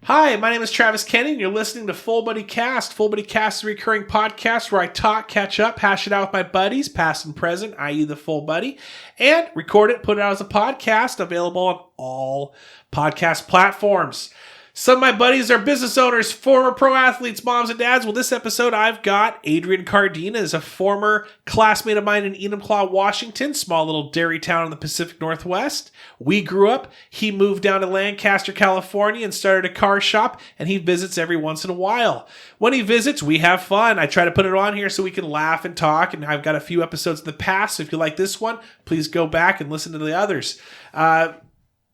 Hi, my name is Travis Kenny, and you're listening to Full Buddy Cast. Full Buddy Cast is a recurring podcast where I talk, catch up, hash it out with my buddies, past and present, i.e. the Full Buddy, and record it, put it out as a podcast, available on all podcast platforms. Some of my buddies are business owners, former pro athletes, moms and dads. Well, this episode I've got Adrian Cardenas, a former classmate of mine in Enumclaw, Washington, small little dairy town in the Pacific Northwest. We grew up. He moved down to Lancaster, California and started a car shop, and he visits every once in a while. When he visits, we have fun. I try to put it on here so we can laugh and talk, and I've got a few episodes in the past. So if you like this one, please go back and listen to the others.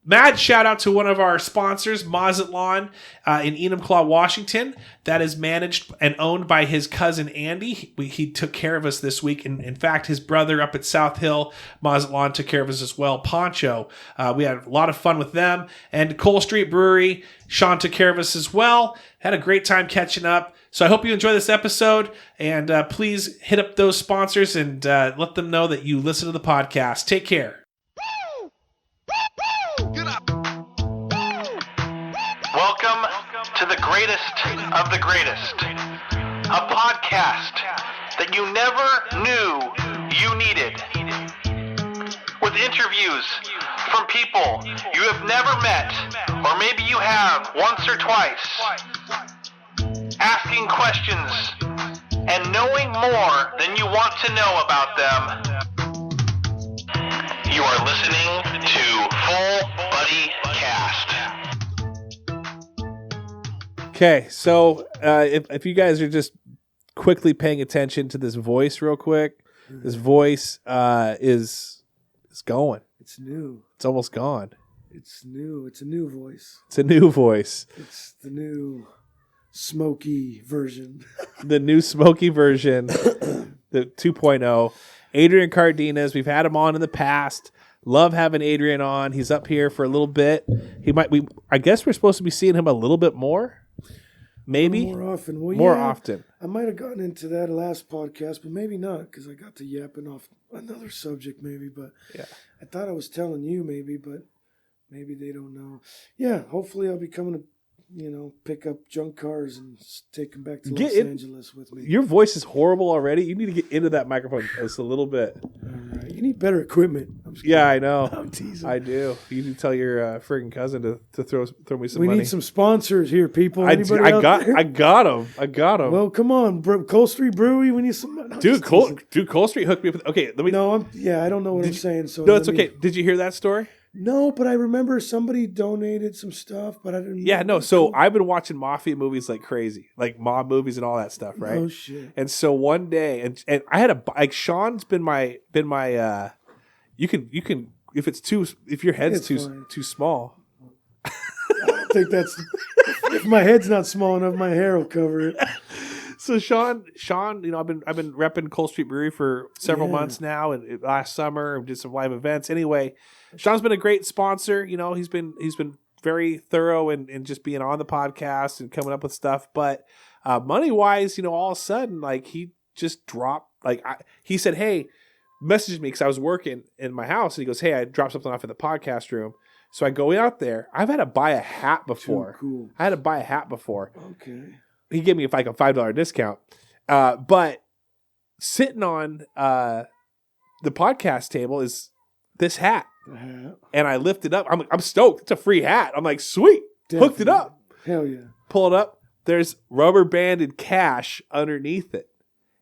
Mad shout out to one of our sponsors, Mazatlan in Enumclaw, Washington. That is managed and owned by his cousin Andy. He took care of us this week. And in fact, his brother up at South Hill, Mazatlan, took care of us as well, Poncho. We had a lot of fun with them. And Cole Street Brewery, Sean took care of us as well. Had a great time catching up. So I hope you enjoy this episode. And please hit up those sponsors and let them know that you listen to the podcast. Take care. Welcome to the greatest of the greatest, a podcast that you never knew you needed, with interviews from people you have never met, or maybe you have once or twice, asking questions and knowing more than you want to know about them. You are listening to Full Buddy Cast. Okay, so if you guys are just quickly paying attention to this voice real quick, this voice is going. It's new. It's almost gone. It's new. It's a new voice. It's a new voice. It's the new smoky version. The new smoky version, the 2.0. Adrian Cardenas, we've had him on in the past. Love having Adrian on. He's up here for a little bit. I guess we're supposed to be seeing him a little bit more. Maybe more often. Well, more often. I might have gotten into that last podcast, but maybe not because I got to yapping off another subject. Maybe, but yeah, I thought I was telling you maybe, but maybe they don't know. Yeah, hopefully I'll be coming to pick up junk cars and take them back to Los Angeles with me. Your voice is horrible already. You need to get into that microphone just a little bit. All right. You need better equipment. Yeah, I know. I'm teasing. I do. You need to tell your friggin' cousin to throw me some money. We need some sponsors here, people. I got him. Well, come on, Cole Street Brewery. We need some money. Dude, Cole Street hooked me up with. Okay, let me. No, I don't know what I'm saying. So no, it's okay. Did you hear that story? No, but I remember somebody donated some stuff, but I didn't. Yeah, no. So I've been watching mafia movies like crazy, like mob movies and all that stuff, right? Oh shit! And so one day, and I had Sean's been my. You can if your head's too small. I don't think that's. If my head's not small enough, my hair will cover it. So Sean, I've been repping Cole Street Brewery for several months now, and last summer we did some live events. Anyway, Sean's been a great sponsor. He's been very thorough in just being on the podcast and coming up with stuff. But money wise, all of a sudden, like he just dropped. He said, "Hey," messaged me because I was working in my house, and he goes, "Hey, I dropped something off in the podcast room." So I go out there. I've had to buy a hat before. Too cool. I had to buy a hat before. Okay. He gave me like a $5 discount. But sitting on the podcast table is this hat. And I lift it up. I'm stoked. It's a free hat. I'm like, sweet. Definitely. Hooked it up. Hell yeah. Pull it up. There's rubber banded cash underneath it.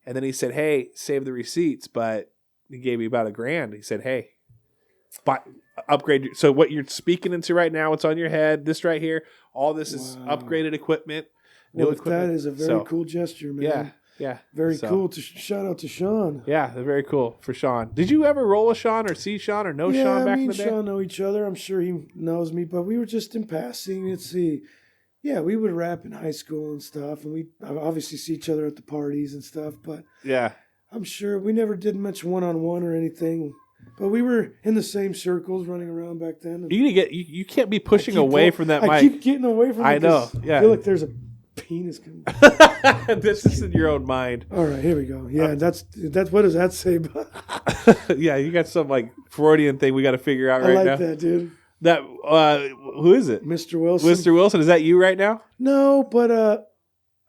And then he said, "Hey, save the receipts." But he gave me about $1,000. He said, "Hey, upgrade." So what you're speaking into right now, what's on your head, this right here, all this is upgraded equipment. Well, that is a very cool gesture, man. Yeah. Very cool. Shout out to Sean. Yeah, they're very cool for Sean. Did you ever roll with Sean or see Sean or know Sean back in the day? Yeah, me and Sean know each other. I'm sure he knows me, but we were just in passing. Let's see. Yeah, we would rap in high school and stuff, and we obviously see each other at the parties and stuff, but yeah, I'm sure we never did much one-on-one or anything. But we were in the same circles running around back then. You can't be pushing away from that mic. I keep getting away from it. I know. Yeah. I feel like there's a penis coming. This is in your own mind. All right, here we go. Yeah, that's what does that say? Yeah, you got some like Freudian thing we got to figure out right now. I like that, dude. That who is it? Mr. Wilson. Mr. Wilson, is that you right now? No, but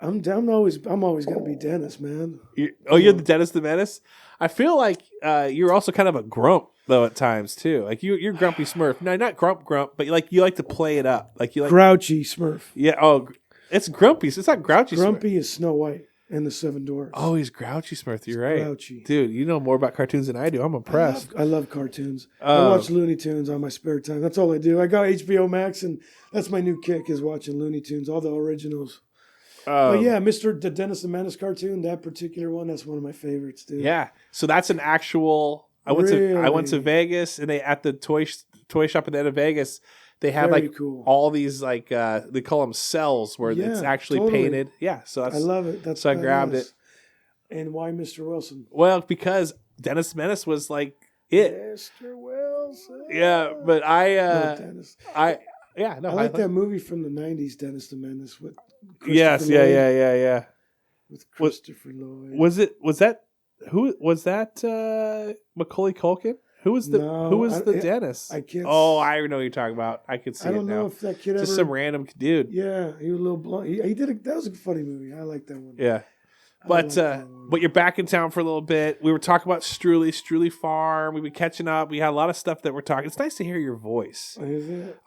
I'm always gonna be Dennis, man. You're the Dennis the Menace. I feel like you're also kind of a grump though at times too. Like you're grumpy Smurf. No, not grump, but you like to play it up. Like you like grouchy Smurf. Yeah. Oh, it's grumpy. It's not grouchy. Grumpy Smurf. is Snow White and the Seven Dwarfs. Oh, he's grouchy Smurf. You're right, grouchy. Dude. You know more about cartoons than I do. I'm impressed. I love cartoons. I watch Looney Tunes on my spare time. That's all I do. I got HBO Max, and that's my new kick is watching Looney Tunes, all the originals. But yeah, the Dennis the Menace cartoon, that particular one, that's one of my favorites, dude. Yeah. So that's an actual. I went to Vegas, and they at the toy shop at the end of Vegas. They have cool. all these they call them cells where it's actually painted. Yeah, so I love it. So I grabbed it. And why Mr. Wilson? Well, because Dennis Menace was like it. Mr. Wilson. Yeah, but I like that movie from the 90s, Dennis the Menace with Yes, yeah. With Christopher Lloyd. Was that Macaulay Culkin? Who was the Dennis? I can't. Oh, I know what you're talking about. I could see it now. I don't know if that kid just some random dude. Yeah, he was a little blonde. He did that was a funny movie. I like that one. Yeah. But you're back in town for a little bit. We were talking about Struley Farm. We've been catching up. We had a lot of stuff that we're talking. It's nice to hear your voice. Is it?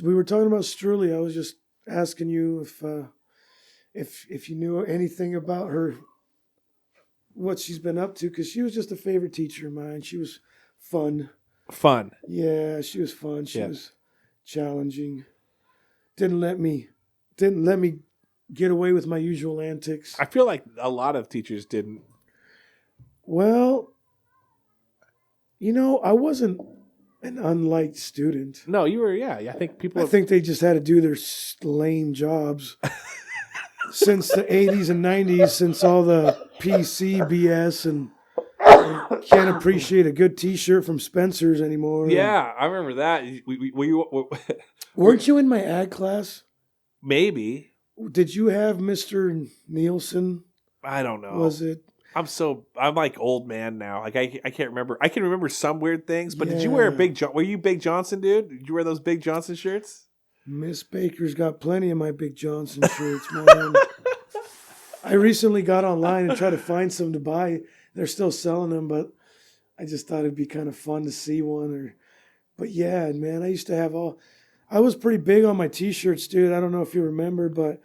We were talking about Struley. I was just asking you if you knew anything about her, what she's been up to, because she was just a favorite teacher of mine. She was fun. Yeah, she was fun. She was challenging. Didn't let me get away with my usual antics. I feel like a lot of teachers didn't. Well, I wasn't an unliked student. No, you were. Yeah, I think I think they just had to do their lame jobs. Since the 80s and 90s, since all the PC BS and can't appreciate a good T-shirt from Spencer's anymore. Yeah, I remember that. Weren't you in my ag class? Maybe. Did you have Mr. Nielsen? I don't know. Was it? I'm like old man now. Like I can't remember. I can remember some weird things, but did you wear were you Big Johnson, dude? Did you wear those Big Johnson shirts? Miss Baker's got plenty of my Big Johnson shirts, man. I recently got online and tried to find some to buy. They're still selling them, but I just thought it'd be kind of fun to see one. But yeah, man, I used to have I was pretty big on my T-shirts, dude. I don't know if you remember, but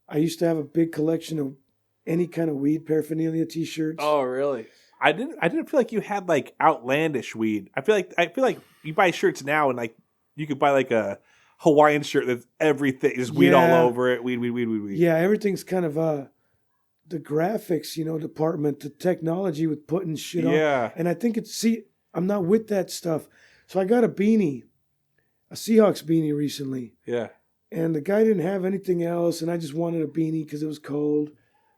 I used to have a big collection of any kind of weed paraphernalia T-shirts. Oh, really? I didn't feel like you had like outlandish weed. I feel like you buy shirts now and like you could buy like a Hawaiian shirt that's everything is weed all over it. Weed. Yeah, everything's kind of the graphics, department, the technology with putting shit on. Yeah. And I think I'm not with that stuff. So I got a beanie, a Seahawks beanie recently. Yeah. And the guy didn't have anything else, and I just wanted a beanie because it was cold.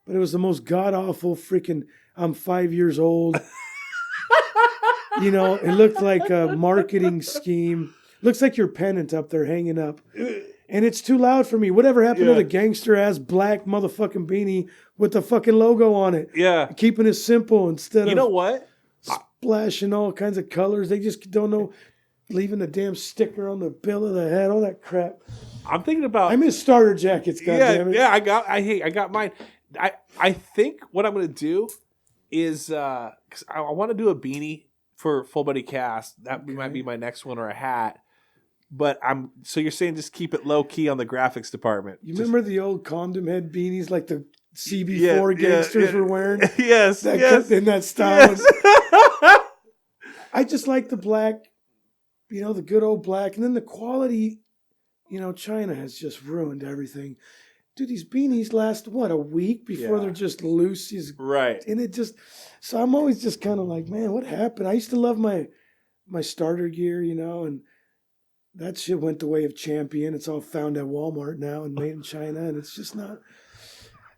But it was the most god-awful freaking, I'm 5 years old. It looked like a marketing scheme. Looks like your pennant up there hanging up. And it's too loud for me. Whatever happened to the gangster-ass black motherfucking beanie with the fucking logo on it? Yeah. Keeping it simple instead of... You know what? Splashing all kinds of colors. They just don't know. Leaving the damn sticker on the bill of the head. All that crap. I'm thinking about... I miss starter jackets, goddammit. Yeah, I got mine. I think what I'm going to do is... because I want to do a beanie for Full Buddy Cast. That might be my next one, or a hat. But so you're saying just keep it low key on the graphics department. You remember the old condom head beanies like the CB4 gangsters were wearing? Yes. In that style. Yes. I just like the black, the good old black. And then the quality, China has just ruined everything. Dude, these beanies last, a week before they're just loose? Right. And it just, so I'm always just kind of like, man, what happened? I used to love my starter gear, and that shit went the way of Champion. It's all found at Walmart now and made in China, and it's just not.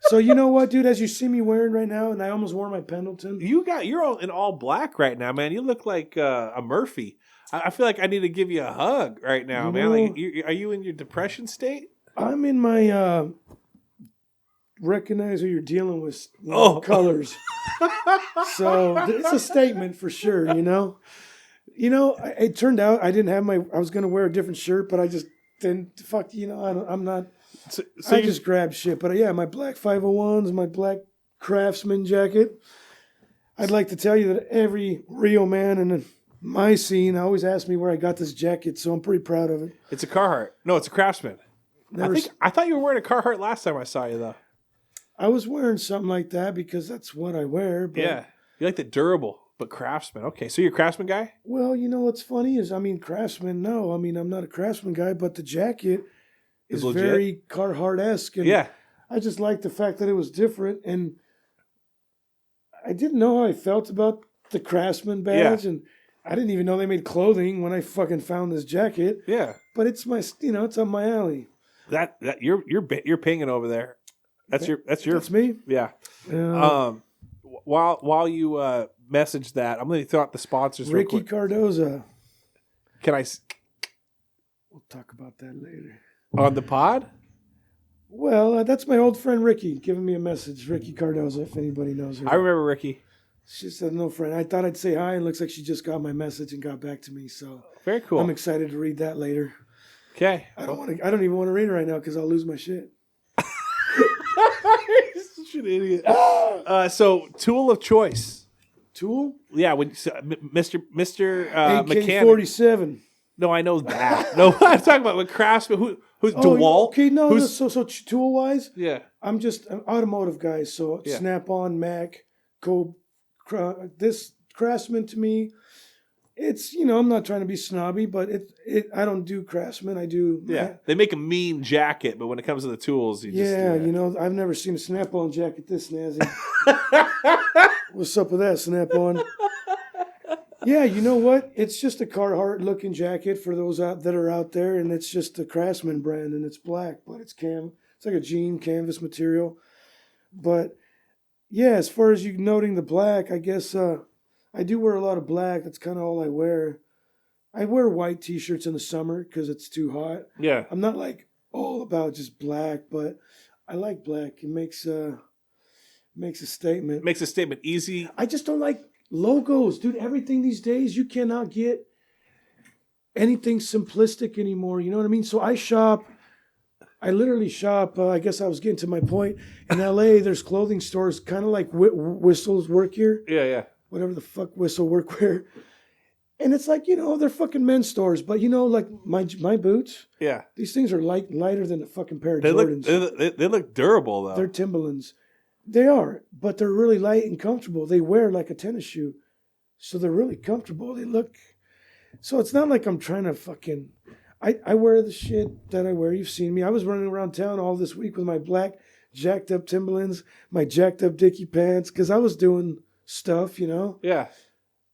So you know what, dude? As you see me wearing right now, and I almost wore my Pendleton. You're all in all black right now, man. You look like a Murphy. I feel like I need to give you a hug right now, man. Like, are you in your depression state? I'm in my recognize who you're dealing with colors. So it's a statement for sure, It turned out I didn't have I was going to wear a different shirt, but I just didn't. Fuck, I'm not. I just grabbed shit. But yeah, my black 501s, my black Craftsman jacket. I'd like to tell you that every Rio man in my scene always asks me where I got this jacket, so I'm pretty proud of it. It's a Carhartt. No, it's a Craftsman. I thought you were wearing a Carhartt last time I saw you, though. I was wearing something like that because that's what I wear. But, yeah. You like the durable, but Craftsman. Okay, so you're a Craftsman guy? Well, what's funny is, Craftsman, no. I'm not a Craftsman guy, but the jacket is very Carhartt-esque. And yeah. I just like the fact that it was different, and I didn't know how I felt about the Craftsman badge, and I didn't even know they made clothing when I fucking found this jacket. Yeah. But it's it's up my alley. That you're pinging over there. That's me. Yeah. While you message that, I'm going to throw out the sponsors. Ricky Cardoza. Can I? We'll talk about that later on the pod. Well, that's my old friend Ricky giving me a message. Ricky Cardoza, if anybody knows her. I remember Ricky. She said, "No, friend. I thought I'd say hi, and it looks like she just got my message and got back to me. So very cool. I'm excited to read that later. Okay. I don't even want to read it right now because I'll lose my shit. You're such an idiot. So tool of choice. Tool? Yeah, Mr. AK-47. No, I know that. No, I'm talking about with Craftsman. Who's DeWalt? Okay, no. So tool wise, yeah, I'm just an automotive guy. So Snap-on, Mac, this Craftsman to me, it's I'm not trying to be snobby, but I don't do Craftsman. I do. Yeah, they make a mean jacket, but when it comes to the tools, I've never seen a Snap-on jacket this snazzy. What's up with that Snap-on? Yeah, you know what? It's just a Carhartt looking jacket for those that are out there, and it's just a Craftsman brand, and it's black, but it's like a jean canvas material. But yeah, as far as you noting the black, I guess I do wear a lot of black. That's kind of all I wear. I wear white T-shirts in the summer because it's too hot. Yeah, I'm not like all about just black, but I like black. It makes a statement. Makes a statement easy. I just don't like logos, dude. Everything these days, you cannot get anything simplistic anymore. You know what I mean? So I literally shop. I guess I was getting to my point. In LA, there's clothing stores kind of like Whistle's work here. Yeah. Whatever the fuck Whistle workwear. And it's like, they're fucking men's stores. But, like my boots. Yeah. These things are lighter than a fucking pair of Jordans. They look durable, though. They're Timberlands. They are, but they're really light and comfortable. They wear like a tennis shoe. So they're really comfortable. They look... So it's not like I'm trying to fucking... I wear the shit that I wear. You've seen me. I was running around town all this week with my black jacked up Timberlands, my jacked up Dickie pants, because I was doing stuff, Yeah.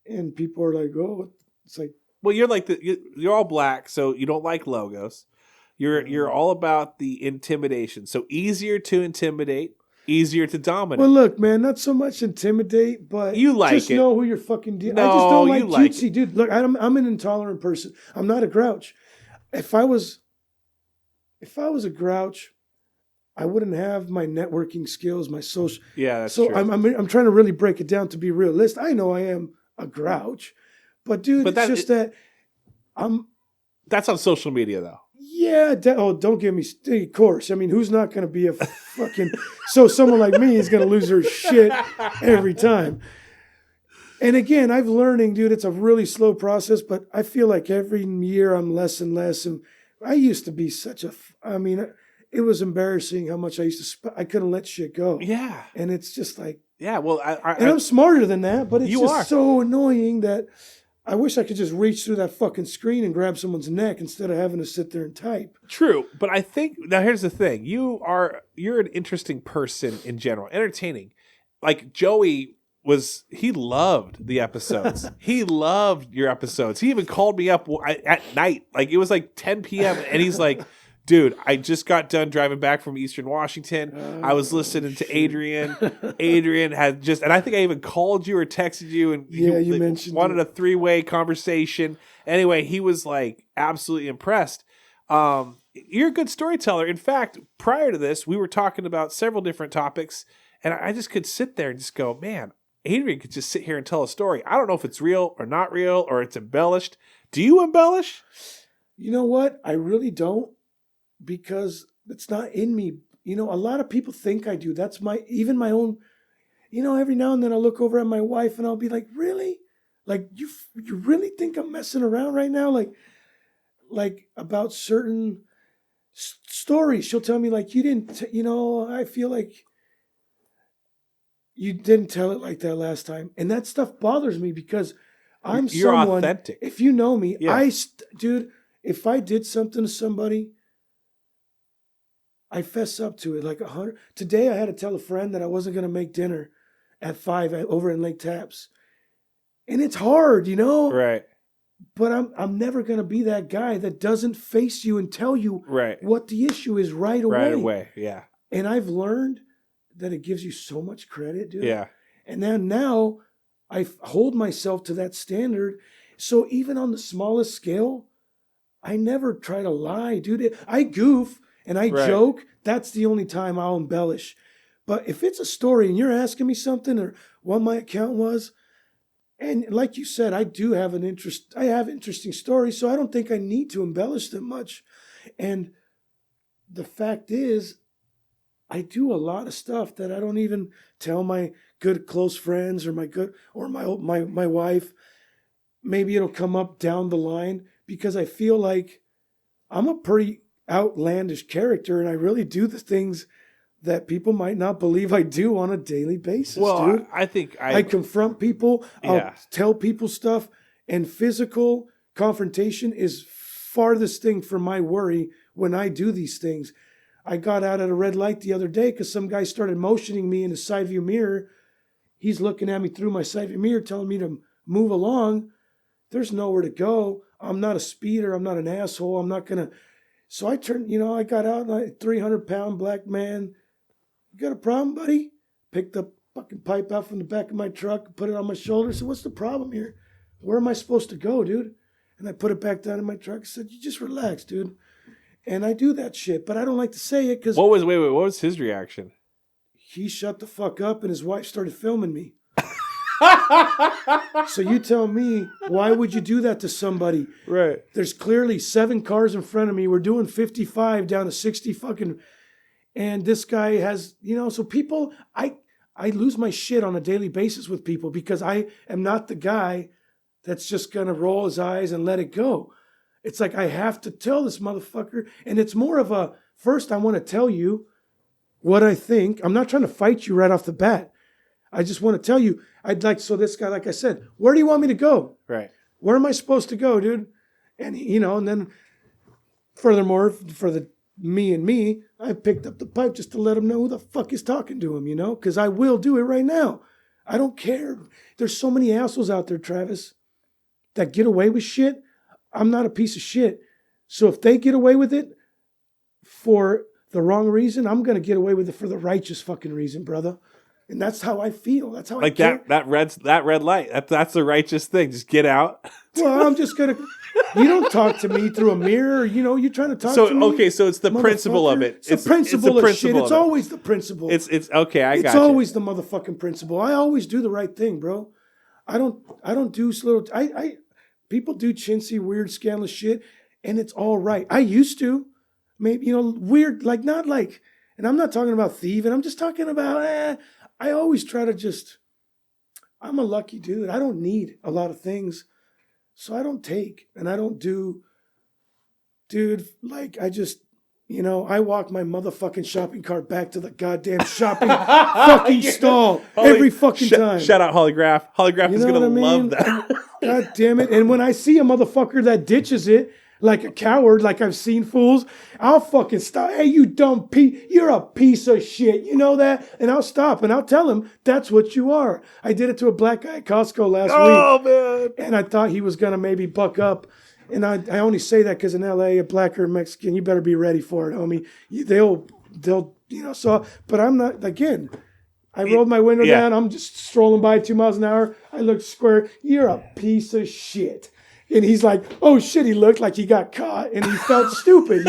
And people are like, oh, it's like... Well, you're all black, so you don't like logos. You're all about the intimidation. So easier to intimidate, easier to dominate. Well, look, man, not so much intimidate, but you like just it. know who you're fucking dealing. No, I just don't you like cutesy, dude. Look, I'm an intolerant person. I'm not a grouch. If I was a grouch, I wouldn't have my networking skills, my social. Yeah, that's true. So I'm trying to really break it down to be realistic. I know I am a grouch, but dude, that's on social media, though. Yeah. Don't give me. Of course. I mean, who's not going to be a fucking? So someone like me is going to lose her shit every time. And again, I'm learning, dude. It's a really slow process, but I feel like every year I'm less and less. And I used to be such a. I mean, it was embarrassing how much I used to. I couldn't let shit go. Yeah. And it's just like. Yeah. Well, I'm smarter than that, but it's just so annoying that. I wish I could just reach through that fucking screen and grab someone's neck instead of having to sit there and type. True, but I think now here's the thing: you're an interesting person in general, entertaining. Like Joey he loved the episodes. He loved your episodes. He even called me up at night, like it was like 10 p.m. and he's like, dude, I just got done driving back from Eastern Washington. I was listening to Adrian. Adrian had and I think I even called you or texted you, and you mentioned wanted a 3-way conversation. Anyway, he was like absolutely impressed. You're a good storyteller. In fact, prior to this, we were talking about several different topics, and I just could sit there and just go, man, Adrian could just sit here and tell a story. I don't know if it's real or not real or it's embellished. Do you embellish? You know what? I really don't, because it's not in me. A lot of people think I do. That's even my own, every now and then I'll look over at my wife and I'll be like, really? Like, you really think I'm messing around right now? Like about certain stories. She'll tell me like, you didn't, I feel like you didn't tell it like that last time. And that stuff bothers me because you're someone, authentic. If you know me, Yeah. Dude, if I did something to somebody, I fess up to it like 100. Today I had to tell a friend that I wasn't going to make dinner at 5 over in Lake Tapps. And it's hard, Right. But I'm never going to be that guy that doesn't face you and tell you what the issue is right away. Right away, yeah. And I've learned that it gives you so much credit, dude. Yeah. And then now I hold myself to that standard. So even on the smallest scale, I never try to lie, dude. I goof and I joke. That's the only time I'll embellish. But if it's a story and you're asking me something or what my account was, and like you said, I do have an interest. I have interesting stories, so I don't think I need to embellish them much. And the fact is, I do a lot of stuff that I don't even tell my good close friends or my wife. Maybe it'll come up down the line because I feel like I'm a pretty outlandish character and I really do the things that people might not believe I do on a daily basis, dude. I think I confront people. I'll tell people stuff. And physical confrontation is farthest thing from my worry when I do these things. I got out at a red light the other day because some guy started motioning me in the side view mirror. He's looking at me through my side view mirror, telling me to move along. There's nowhere to go. I'm not a speeder. I'm not an asshole. I'm not going to. So I turned, I got out, and a 300-pound black man. You got a problem, buddy? Picked the fucking pipe out from the back of my truck, put it on my shoulder. Said, what's the problem here? Where am I supposed to go, dude? And I put it back down in my truck. I said, you just relax, dude. And I do that shit, but I don't like to say it because... What was his reaction? He shut the fuck up and his wife started filming me. So you tell me, why would you do that to somebody? Right. There's clearly 7 cars in front of me. We're doing 55 down to 60 fucking... And this guy has, so people, I lose my shit on a daily basis with people because I am not the guy that's just going to roll his eyes and let it go. It's like I have to tell this motherfucker. And it's more of a, first I want to tell you what I think. I'm not trying to fight you right off the bat. I just want to tell you, so this guy, like I said, where do you want me to go? Right. Where am I supposed to go, dude? And, and then furthermore, for the me, I picked up the pipe just to let him know who the fuck is talking to him, because I will do it right now. I don't care. There's so many assholes out there, Travis, that get away with shit. I'm not a piece of shit. So if they get away with it for the wrong reason, I'm going to get away with it for the righteous fucking reason, brother. And that's how I feel. That's how I care. That red light. That's the righteous thing. Just get out. Well, I'm just going to... You don't talk to me through a mirror. You're trying to talk to me. Okay, so it's the principle of it. It's the principle of shit. It's always the principle. It's okay. I got It's always the motherfucking principle. I always do the right thing, bro. I don't do little. People do chintzy, weird, scandalous shit, and it's all right. I used to, maybe weird, like not like. And I'm not talking about thieving. I'm just talking about. I always try to just. I'm a lucky dude. I don't need a lot of things. So I don't take and I don't do, dude, like I just, I walk my motherfucking shopping cart back to the goddamn shopping fucking stall every fucking time. Shout out Hollygraph. Hollygraph is going to love that. God damn it. And when I see a motherfucker that ditches it like a coward, like I've seen fools, I'll fucking stop. Hey, you dumb you're a piece of shit. You know that? And I'll stop and I'll tell him that's what you are. I did it to a black guy at Costco last week. Oh, man. And I thought he was going to maybe buck up. And I only say that because in LA, a black or Mexican, you better be ready for it, homie. They'll, so, but I'm not, again, I rolled my window down. I'm just strolling by 2 miles an hour. I look square. You're a piece of shit. And he's like, oh shit, he looked like he got caught and he felt stupid,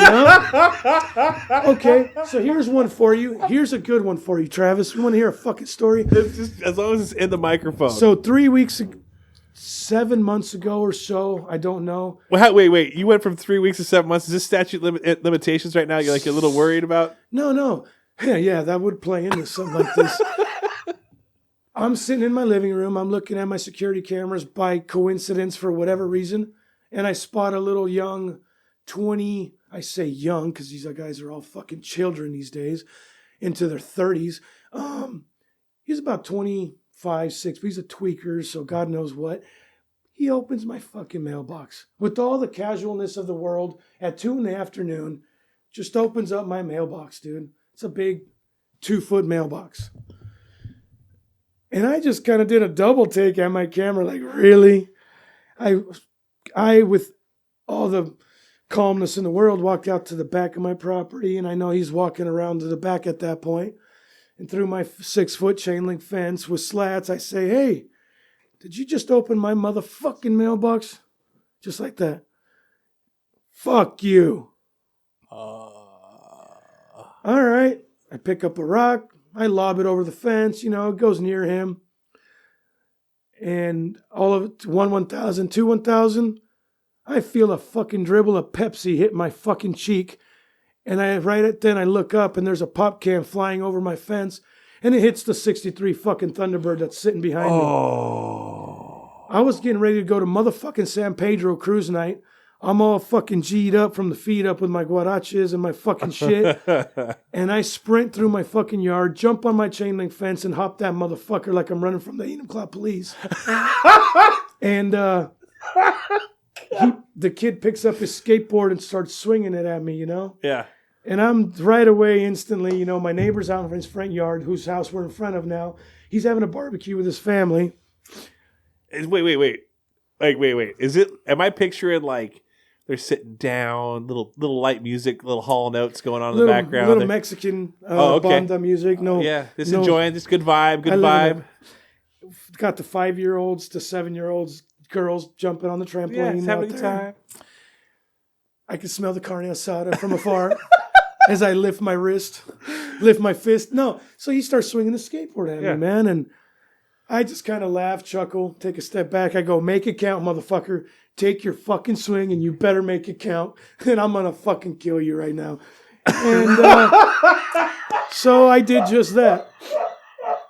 Okay, so here's one for you. Here's a good one for you, Travis. You want to hear a fucking story? It's just, as long as it's in the microphone. So 3 weeks ago, 7 months ago or so, I don't know. Well, wait. You went from 3 weeks to 7 months. Is this statute limitations right now? You're like a little worried about? No. Yeah, that would play into something like this. I'm sitting in my living room. I'm looking at my security cameras by coincidence for whatever reason. And I spot a little young 20, I say young because these guys are all fucking children these days, into their 30s. He's about 25, 6, but he's a tweaker, so God knows what. He opens my fucking mailbox with all the casualness of the world at 2 in the afternoon. Just opens up my mailbox, dude. It's a big 2-foot mailbox. And I just kind of did a double take at my camera, like, really? I, with all the calmness in the world, walked out to the back of my property, and I know he's walking around to the back at that point. And through my 6-foot chain link fence with slats, I say, hey, did you just open my motherfucking mailbox? Just like that. Fuck you. All right. I pick up a rock. I lob it over the fence. It goes near him. And all of it, 1,000, 2, 1,000. I feel a fucking dribble of Pepsi hit my fucking cheek. And then I look up and there's a pop can flying over my fence. And it hits the 63 fucking Thunderbird that's sitting behind me. I was getting ready to go to motherfucking San Pedro cruise night. I'm all fucking G'd up from the feet up with my guaraches and my fucking shit. And I sprint through my fucking yard, jump on my chain link fence, and hop that motherfucker like I'm running from the Enumclaw police. And the kid picks up his skateboard and starts swinging it at me, Yeah. And I'm right away, instantly, my neighbor's out in his front yard, whose house we're in front of now. He's having a barbecue with his family. Wait. Is it? Am I picturing like they're sitting down, little light music, little Hall & Oates going on in the background? Little Mexican banda music. Enjoying this good vibe. Got the 5-year-olds to 7-year-olds, girls jumping on the trampoline. Yeah, it's having a time. I can smell the carne asada from afar as I lift my fist. No, so he starts swinging the skateboard at me, man, and I just kind of laugh, chuckle, take a step back. I go, make it count, motherfucker. Take your fucking swing and you better make it count. And I'm going to fucking kill you right now. And so I did just that.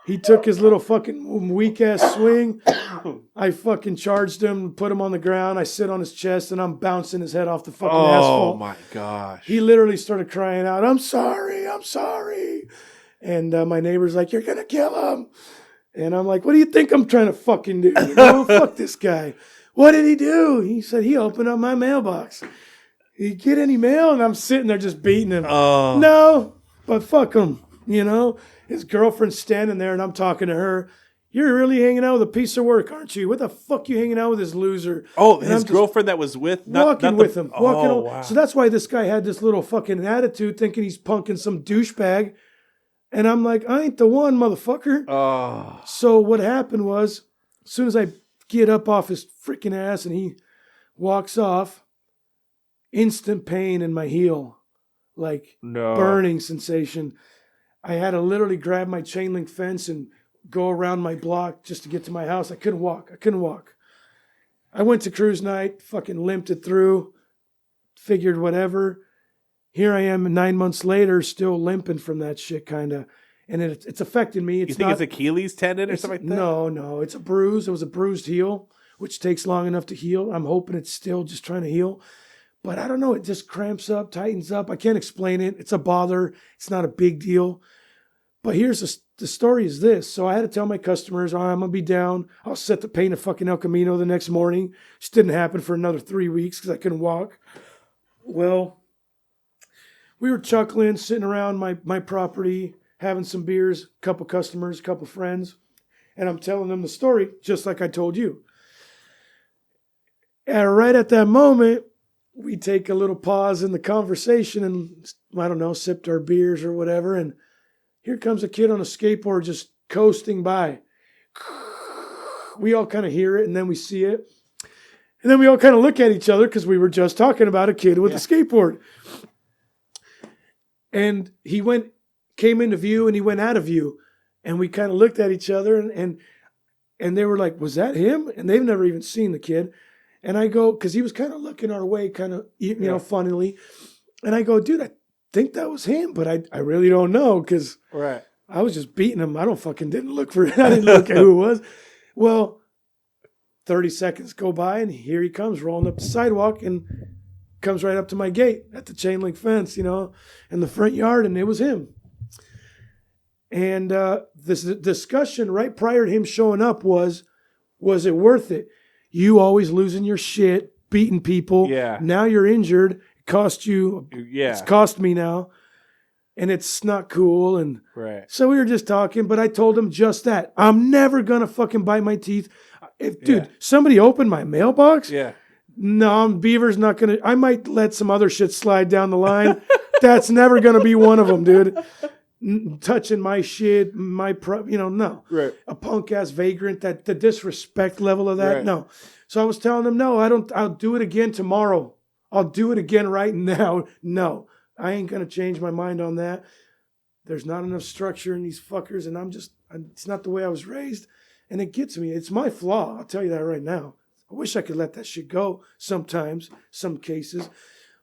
He took his little fucking weak-ass swing. I fucking charged him, put him on the ground. I sit on his chest and I'm bouncing his head off the fucking asphalt. Oh my gosh. He literally started crying out, I'm sorry. And my neighbor's like, you're going to kill him. And I'm like, what do you think I'm trying to fucking do? Fuck this guy. What did he do? He said he opened up my mailbox. Did he get any mail? And I'm sitting there just beating him. Oh. No, but fuck him. His girlfriend's standing there and I'm talking to her. You're really hanging out with a piece of work, aren't you? What the fuck you hanging out with this loser? Oh, and his girlfriend that was with? Walking with him. Wow. So that's why this guy had this little fucking attitude thinking he's punking some douchebag. And I'm like, I ain't the one, motherfucker. Oh. So what happened was, as soon as I get up off his freaking ass and he walks off, instant pain in my heel. Like burning sensation. I had to literally grab my chain link fence and go around my block just to get to my house. I couldn't walk. I went to cruise night, fucking limped it through, figured whatever. Here I am 9 months later, still limping from that shit, kind of. And it's affected me. You think it's Achilles tendon or something like that? No. It's a bruise. It was a bruised heel, which takes long enough to heal. I'm hoping it's still just trying to heal. But I don't know. It just cramps up, tightens up. I can't explain it. It's a bother. It's not a big deal. But here's the story is this. So I had to tell my customers, I'm going to be down. I'll set the paint of fucking El Camino the next morning. Just didn't happen for another 3 weeks because I couldn't walk. Well, we were chuckling, sitting around my property, having some beers, a couple customers, a couple friends, and I'm telling them the story just like I told you. And right at that moment, we take a little pause in the conversation and, I don't know, sipped our beers or whatever, and here comes a kid on a skateboard just coasting by. We all kind of hear it, and then we see it. And then we all kind of look at each other because we were just talking about a kid with a skateboard. And he came into view and he went out of view. And we kind of looked at each other and they were like, was that him? And they've never even seen the kid. And I go, because he was kind of looking our way, kind of, funnily. And I go, dude, I think that was him, but I really don't know because I was just beating him. I didn't look for it. I didn't look at who it was. Well, 30 seconds go by and here he comes rolling up the sidewalk and comes right up to my gate at the chain link fence, in the front yard. And it was him. And this discussion right prior to him showing up was it worth it? You always losing your shit, beating people. Yeah. Now you're injured. It cost you. Yeah. It's cost me now. And it's not cool. And so we were just talking, but I told him just that. I'm never going to fucking bite my teeth. Dude, somebody opened my mailbox? Yeah. No, Beaver's not going to. I might let some other shit slide down the line. That's never going to be one of them, dude. Touching my shit, no. Right. A punk ass vagrant, the disrespect level of that, no. So I was telling him, no, I'll do it again tomorrow. I'll do it again right now. No, I ain't going to change my mind on that. There's not enough structure in these fuckers, and it's not the way I was raised, and it gets me. It's my flaw, I'll tell you that right now. I wish I could let that shit go sometimes, some cases.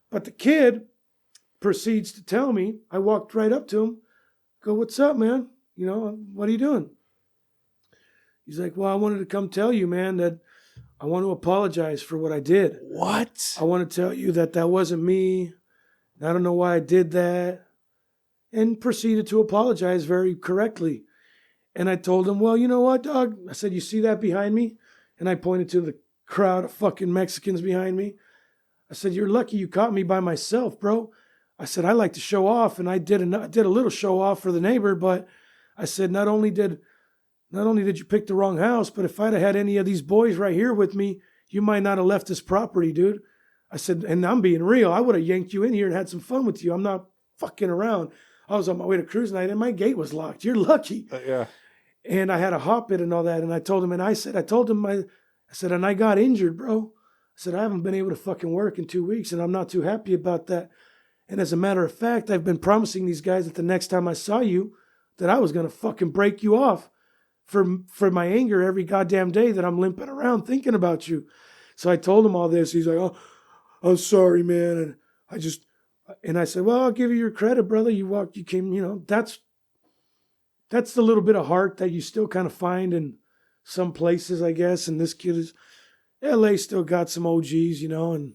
But the kid proceeds to tell me, I walked right up to him, go, what's up, man? What are you doing? He's like, well, I wanted to come tell you, man, that I want to apologize for what I did. What? I want to tell you that wasn't me. I don't know why I did that. And proceeded to apologize very correctly. And I told him, well, you know what, dog? I said, you see that behind me? And I pointed to the crowd of fucking Mexicans behind me. I said, you're lucky you caught me by myself, bro. I said, I like to show off, and I did a little show off for the neighbor, but I said, not only did you pick the wrong house, but if I'd have had any of these boys right here with me, you might not have left this property, dude. I said, and I'm being real. I would have yanked you in here and had some fun with you. I'm not fucking around. I was on my way to cruise night, and my gate was locked. You're lucky. Yeah. And I had a hop it and all that, and I told him, and I said, and I got injured, bro. I said, I haven't been able to fucking work in 2 weeks, and I'm not too happy about that. And as a matter of fact, I've been promising these guys that the next time I saw you, that I was going to fucking break you off for my anger every goddamn day that I'm limping around thinking about you. So I told him all this. He's like, oh, I'm sorry, man. And I said, well, I'll give you your credit, brother. You came, that's the little bit of heart that you still kind of find in some places, I guess. And this kid LA still got some OGs, and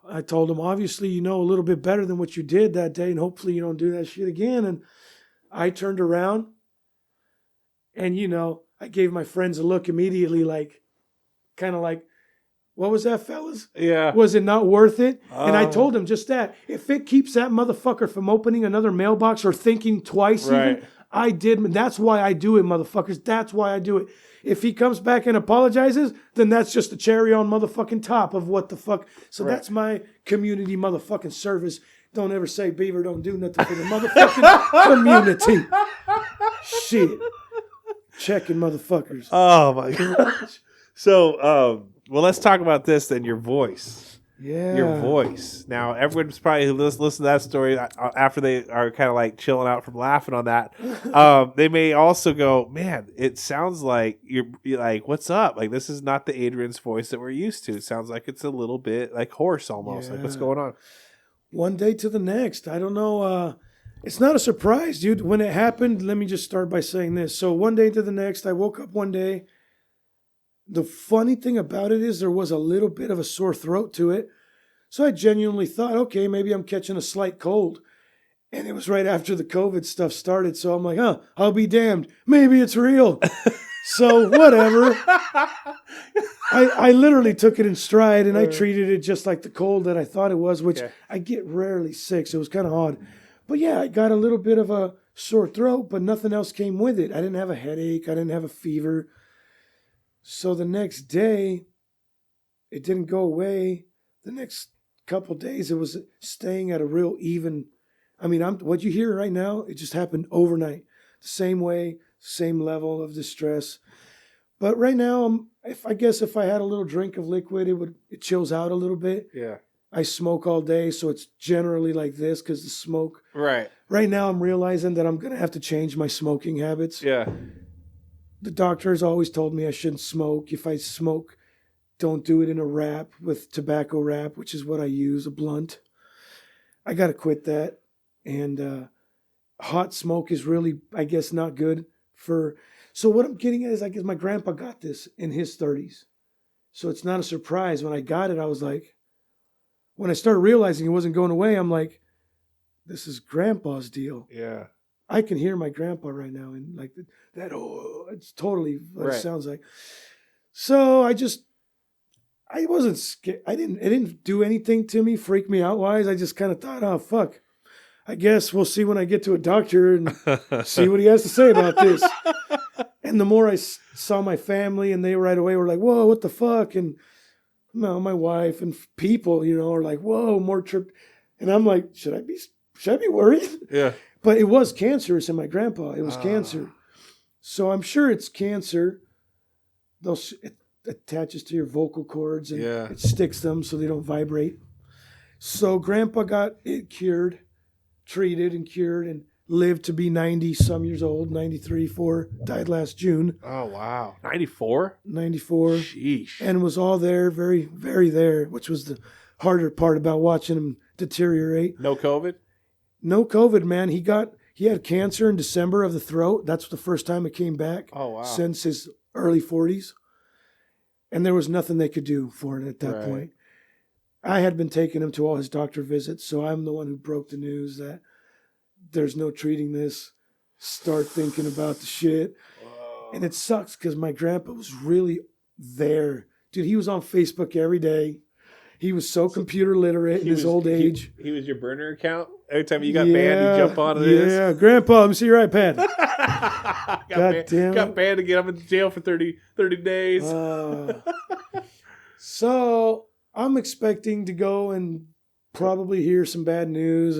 I told him, obviously, you know a little bit better than what you did that day, and hopefully you don't do that shit again. And I turned around, and, I gave my friends a look immediately, kind of like, what was that, fellas? Yeah. Was it not worth it? And I told him just that. If it keeps that motherfucker from opening another mailbox or thinking twice even, I did. That's why I do it, motherfuckers. That's why I do it. If he comes back and apologizes, then that's just the cherry on motherfucking top of what the fuck. So that's my community motherfucking service. Don't ever say Beaver don't do nothing for the motherfucking community. Shit. Checking motherfuckers. Oh my gosh. So, well, let's talk about this then, your voice. Yeah. Your voice. Now, everyone's probably listen to that story after they are kind of like chilling out from laughing on that. They may also go, man, it sounds like you're like, what's up? Like, this is not the Adrian's voice that we're used to. It sounds like it's a little bit like hoarse almost. Yeah. Like, what's going on? One day to the next. I don't know. It's not a surprise, dude. When it happened, let me just start by saying this. So one day to the next, I woke up one day. The funny thing about it is there was a little bit of a sore throat to it. So I genuinely thought, okay, maybe I'm catching a slight cold. And it was right after the COVID stuff started. So I'm like, I'll be damned. Maybe it's real. So whatever. I literally took it in stride and I treated it just like the cold that I thought it was, which I get rarely sick. So it was kind of odd. But yeah, I got a little bit of a sore throat, but nothing else came with it. I didn't have a headache. I didn't have a fever. So the next day, it didn't go away. The next couple days, it was staying at a real even. I mean, what you hear right now, it just happened overnight. The same way, same level of distress. But right now, I guess if I had a little drink of liquid, it chills out a little bit. Yeah. I smoke all day, so it's generally like this because the smoke. Right. Right now, I'm realizing that I'm going to have to change my smoking habits. Yeah. The doctor has always told me I shouldn't smoke. If I smoke, don't do it in a wrap with tobacco wrap, which is what I use, a blunt. I got to quit that. And hot smoke is really, I guess, not good for... So what I'm getting at is, I guess my grandpa got this in his 30s. So it's not a surprise. When I got it, I was like... When I started realizing it wasn't going away, I'm like, this is grandpa's deal. Yeah. I can hear my grandpa right now, and like that, it's totally what it sounds like. So I wasn't scared. It didn't do anything to me, freak me out wise. I just kind of thought, oh, fuck. I guess we'll see when I get to a doctor and see what he has to say about this. And the more I saw my family, and they right away were like, whoa, what the fuck? And my wife and people, are like, whoa, more trip. And I'm like, should I be worried? Yeah. But it was cancerous in my grandpa. It was cancer. So I'm sure it's cancer. It attaches to your vocal cords and it sticks them so they don't vibrate. So grandpa got it treated and cured, and lived to be 90 some years old, 93, died last June. Oh, wow. 94? 94. Sheesh. And was all there, very, very there, which was the harder part about watching him deteriorate. No COVID? No COVID, man. He had cancer in December of the throat. That's the first time it came back. Oh, wow. Since his early 40s. And there was nothing they could do for it at that point. I had been taking him to all his doctor visits, so I'm the one who broke the news that there's no treating this. Start thinking about the shit. Whoa. And it sucks because my grandpa was really there. Dude, he was on Facebook every day. He was so computer literate in his old age. He was your burner account? Every time you got banned, you jump onto this? Yeah, Grandpa, let me see your iPad. God damn it. Got banned to get him in jail for 30 days. So I'm expecting to go and probably hear some bad news.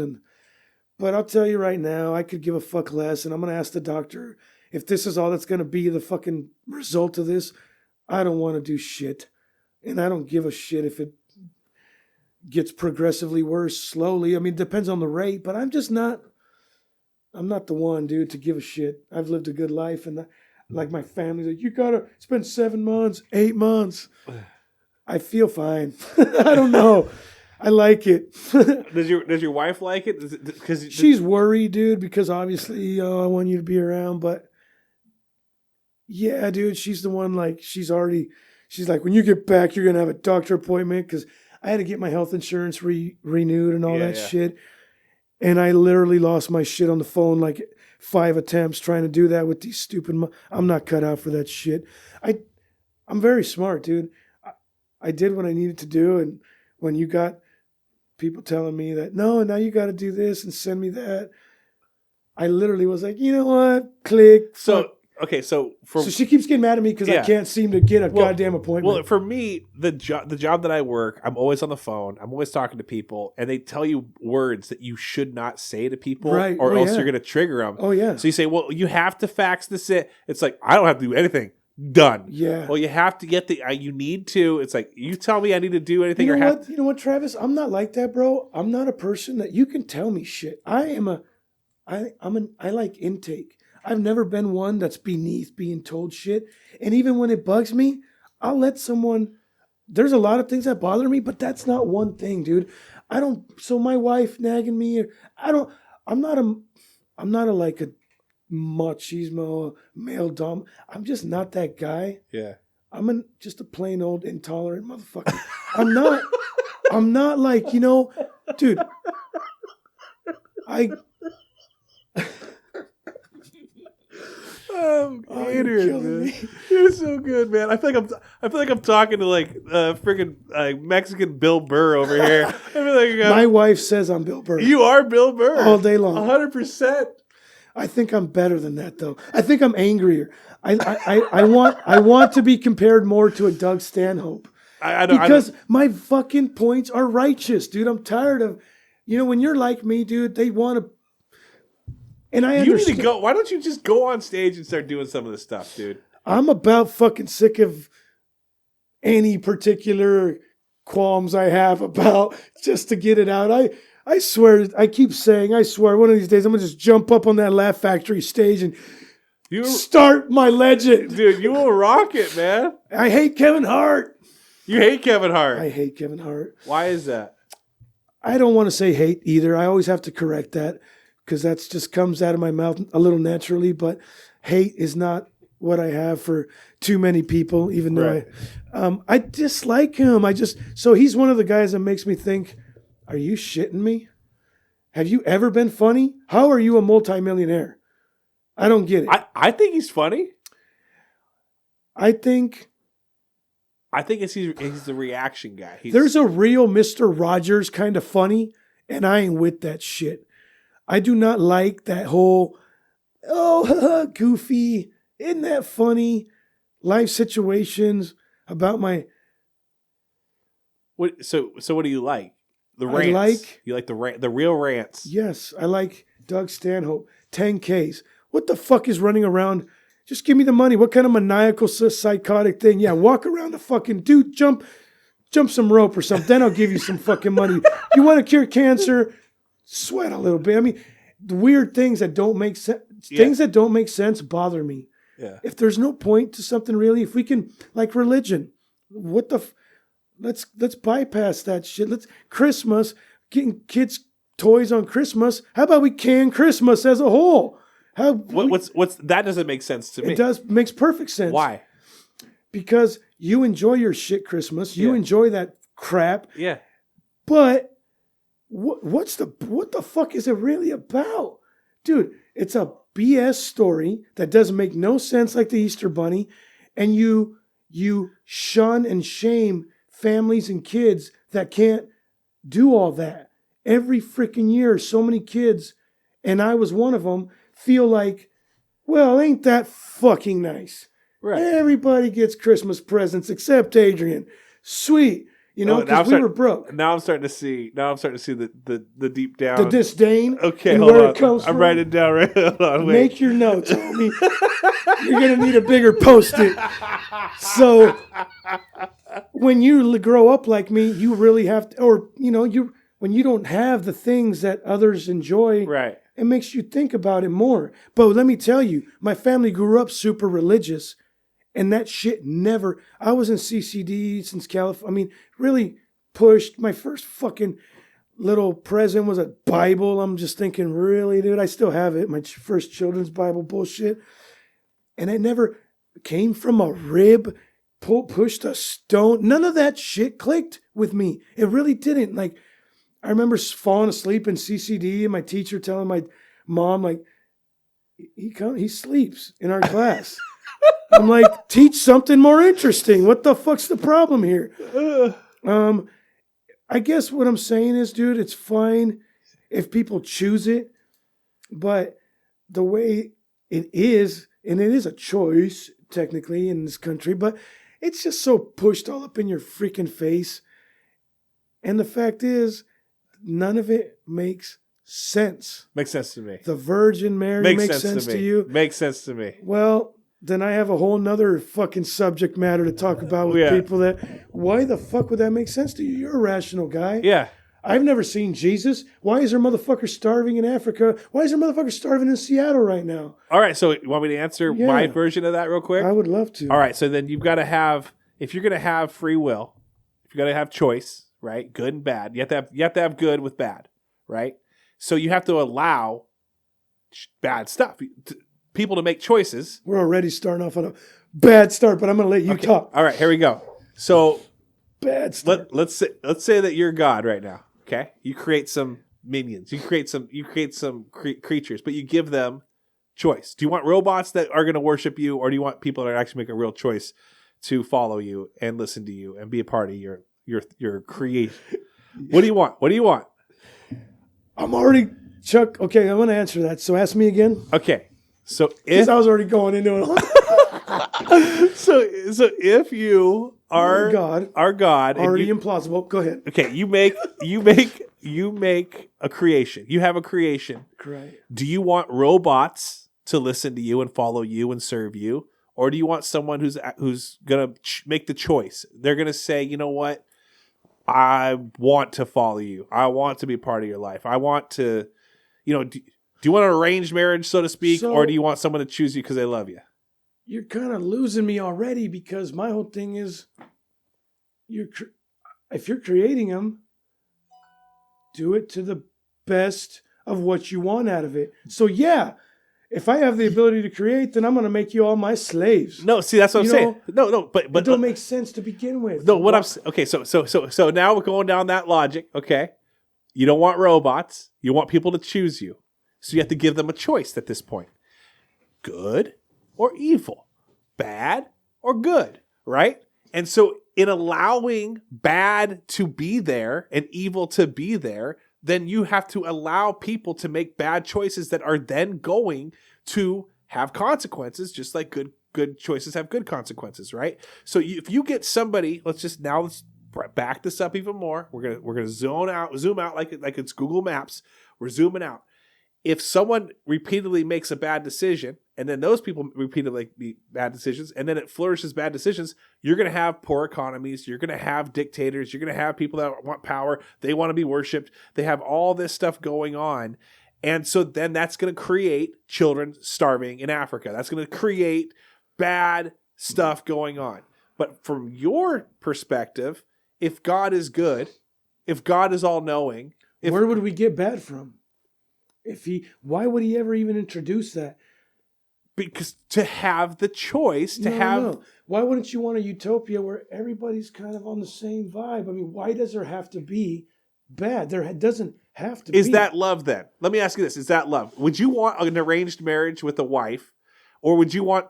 But I'll tell you right now, I could give a fuck less. And I'm going to ask the doctor if this is all that's going to be the fucking result of this. I don't want to do shit. And I don't give a shit if it gets progressively worse slowly. I mean, it depends on the rate, but I'm not the one, dude, to give a shit. I've lived a good life, and like my family's like, you gotta spend 7 months, 8 months. I feel fine. I don't know. I like it. Does your wife like it? Because she's worried, dude, because obviously I want you to be around, but yeah, dude, she's the one, like, she's like, when you get back, you're gonna have a doctor appointment, because I had to get my health insurance renewed and all that shit. And I literally lost my shit on the phone like 5 attempts trying to do that with these stupid... I'm not cut out for that shit. I'm very smart, dude. I did what I needed to do. And when you got people telling me that, no, now you got to do this and send me that, I literally was like, you know what? Click. So... Okay, so she keeps getting mad at me because I can't seem to get a goddamn appointment. Well, for me, the job that I work, I'm always on the phone. I'm always talking to people, and they tell you words that you should not say to people, right. or else you're going to trigger them. Oh, yeah. So you say, well, you have to fax this in. It's like, I don't have to do anything. Done. Yeah. Well, you have to get you need to. It's like, you tell me I need to do anything. You know what, Travis? I'm not like that, bro. I'm not a person that you can tell me shit. I like intake. I've never been one that's beneath being told shit. And even when it bugs me, I'll let someone... There's a lot of things that bother me, but that's not one thing, dude. So my wife nagging me, I'm not a like a machismo, male dom. I'm just not that guy. Yeah. I'm just a plain old intolerant motherfucker. I'm not like, dude, Adrian, man. You're so good, man. I feel like I'm talking to like freaking Mexican Bill Burr over here. I feel like my wife says I'm Bill Burr. You are Bill Burr all day long. 100%. I think I'm better than that, though. I think I'm angrier. I want to be compared more to a Doug Stanhope. Because my fucking points are righteous, dude. I'm tired of, when you're like me, dude. They want to. And I understand. You need to go. Why don't you just go on stage and start doing some of this stuff, dude? I'm about fucking sick of any particular qualms I have about just to get it out. I swear, I keep saying, I swear, one of these days I'm going to just jump up on that Laugh Factory stage and start my legend. Dude, you will rock it, man. I hate Kevin Hart. You hate Kevin Hart. I hate Kevin Hart. Why is that? I don't want to say hate either. I always have to correct that because that just comes out of my mouth a little naturally. But hate is not what I have for too many people, even though I dislike him. So he's one of the guys that makes me think, are you shitting me? Have you ever been funny? How are you a multimillionaire? I don't get it. I think he's funny. I think he's the reaction guy. There's a real Mr. Rogers kind of funny, and I ain't with that shit. I do not like that whole, goofy, isn't that funny? Life situations about my... So what do you like? The rants. You like the real rants. Yes, I like Doug Stanhope. 10Ks. What the fuck is running around? Just give me the money. What kind of maniacal, psychotic thing? Yeah, walk around the fucking dude, jump some rope or something. Then I'll give you some fucking money. You want to cure cancer? Sweat a little bit. I mean, the weird things that don't make sense. Things that don't make sense bother me. Yeah. If there's no point to something really, if we can, like religion, let's bypass that shit. Christmas, getting kids toys on Christmas. How about we can Christmas as a whole? That doesn't make sense to me. It makes perfect sense. Why? Because you enjoy your shit Christmas. You enjoy that crap. Yeah. But what the fuck is it really about? Dude, it's a BS story that doesn't make no sense like the Easter Bunny. And you shun and shame families and kids that can't do all that. Every freaking year, so many kids, and I was one of them, feel like, well, ain't that fucking nice? Right. Everybody gets Christmas presents except Adrian. Sweet. You know, because we were broke. Now I'm starting to see the deep down. The disdain. Okay, and hold where on. it comes from. I'm writing it down right. Hold on, wait. Make your notes, homie. You're going to need a bigger Post-it. So when you grow up like me, you really have to, or, when you don't have the things that others enjoy, right, it makes you think about it more. But let me tell you, my family grew up super religious, and that shit never... I was in CCD since California. I mean, really pushed. My first fucking little present was a Bible. I'm just thinking, really, dude? I still have it. My first children's Bible bullshit. And it never came from a rib, pushed a stone. None of that shit clicked with me. It really didn't. Like, I remember falling asleep in CCD and my teacher telling my mom, like, he sleeps in our class. I'm like, teach something more interesting. What the fuck's the problem here? I guess what I'm saying is, dude, it's fine if people choose it, but the way it is, and it is a choice technically in this country, but it's just so pushed all up in your freaking face. And the fact is, none of it makes sense. Makes sense to me. The Virgin Mary makes sense to you. Makes sense to me. Well, then I have a whole nother fucking subject matter to talk about with people that, why the fuck would that make sense to you? You're a rational guy. Yeah. I've never seen Jesus. Why is there motherfucker starving in Africa? Why is there motherfucker starving in Seattle right now? All right, so you want me to answer my version of that real quick? I would love to. All right, so then you've got to have, if you're going to have free will, if you're going to have choice, right, good and bad, you have to have good with bad, right? So you have to allow bad stuff. People to make choices. We're already starting off on a bad start, but I'm going to let you talk. All right, here we go. So bad start. Let's say that you're God right now. Okay, you create some minions. You create some creatures, but you give them choice. Do you want robots that are going to worship you, or do you want people that are actually make a real choice to follow you and listen to you and be a part of your creation? What do you want? What do you want? I'm already Chuck. Okay, I'm going to answer that. So ask me again. Okay. So because I was already going into it. so if you are God, already implausible. Go ahead. Okay, you make a creation. You have a creation. Right. Do you want robots to listen to you and follow you and serve you, Or do you want someone who's going to make the choice? They're going to say, you know what? I want to follow you. I want to be part of your life. I want to, do you want an arranged marriage, so to speak, or do you want someone to choose you because they love you? You're kind of losing me already, because my whole thing is, if you're creating them, do it to the best of what you want out of it. So yeah, if I have the ability to create, then I'm going to make you all my slaves. No, see, that's what I'm saying. No, but it don't make sense to begin with. No, okay. So now we're going down that logic. Okay, you don't want robots. You want people to choose you. So you have to give them a choice at this point: good or evil, bad or good, right? And so in allowing bad to be there and evil to be there, then you have to allow people to make bad choices that are then going to have consequences, just like good choices have good consequences, right? So if you get somebody, let's back this up even more. We're gonna zoom out like it's Google Maps. We're zooming out. If someone repeatedly makes a bad decision, and then those people repeatedly make bad decisions, and then it flourishes bad decisions, you're going to have poor economies. You're going to have dictators. You're going to have people that want power. They want to be worshipped. They have all this stuff going on. And so then that's going to create children starving in Africa. That's going to create bad stuff going on. But from your perspective, if God is good, if God is all-knowing... Where would we get bad from? Why would he ever even introduce that? Because to have the choice No. Why wouldn't you want a utopia where everybody's kind of on the same vibe? I mean, why does there have to be bad? There doesn't have to be. Is that love then? Let me ask you this. Is that love? Would you want an arranged marriage with a wife, or would you want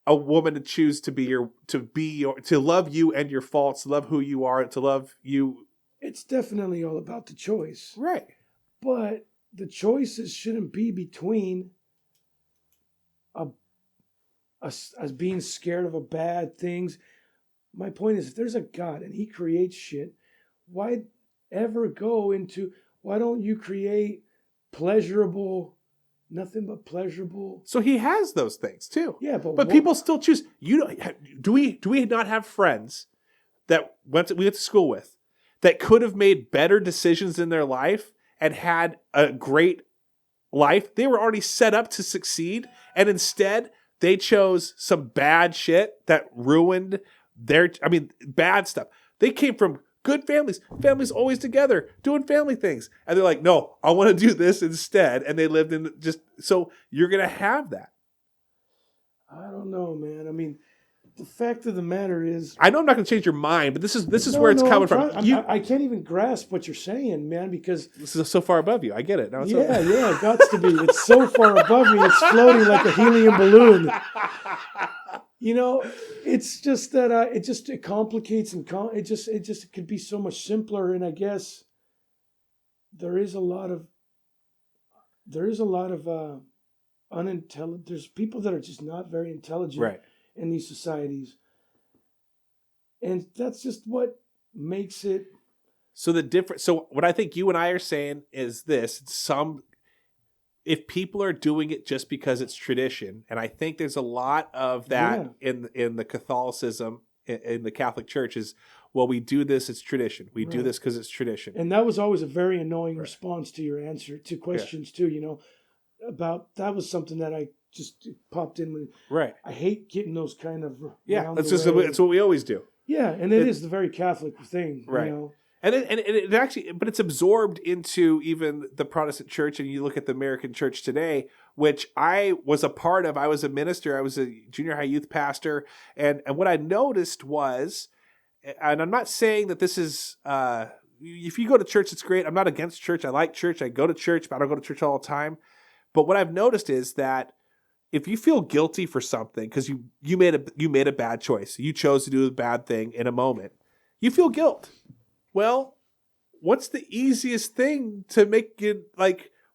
a woman to choose to love you and your faults, to love who you are, to love you? It's definitely all about the choice. Right. But the choices shouldn't be between us being scared of bad things. My point is, if there's a God and he creates shit, why don't you create nothing but pleasurable? So he has those things too. Yeah, but people still choose. Do we not have friends that we went to school with that could have made better decisions in their life and had a great life? They were already set up to succeed, and instead they chose some bad shit that ruined bad stuff. They came from good families always together, doing family things. And they're like, no, I want to do this instead. And they lived in so you're going to have that. I don't know, man. I mean, the fact of the matter is, I know I'm not going to change your mind, but this is where it's coming from. I can't even grasp what you're saying, man, because this is so far above you. I get it. Now it got to be. It's so far above me. It's floating like a helium balloon. It's just that it complicates and it could be so much simpler. And I guess there's a lot of unintelligent. There's people that are just not very intelligent. Right. In these societies. And that's just what makes it. So what I think you and I are saying is this: if people are doing it just because it's tradition, and I think there's a lot of that in the Catholicism, in the Catholic Church, is, well, we do this, it's tradition. We do this because it's tradition. And that was always a very annoying response to your answer to questions too, about that was something that I just popped in with. Right. I hate getting those kind of it's what we always do. Yeah, and it is the very Catholic thing, right? And it actually, but it's absorbed into even the Protestant church. And you look at the American church today, which I was a part of. I was a minister. I was a junior high youth pastor, and what I noticed was, and I'm not saying that this is. If you go to church, it's great. I'm not against church. I like church. I go to church, but I don't go to church all the time. But what I've noticed is that if you feel guilty for something because you made a bad choice, you chose to do a bad thing in a moment, you feel guilt. Well, what's the easiest thing to make it,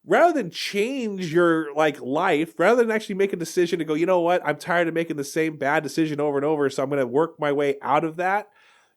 rather than change your life, rather than actually make a decision to go, you know what, I'm tired of making the same bad decision over and over, so I'm going to work my way out of that.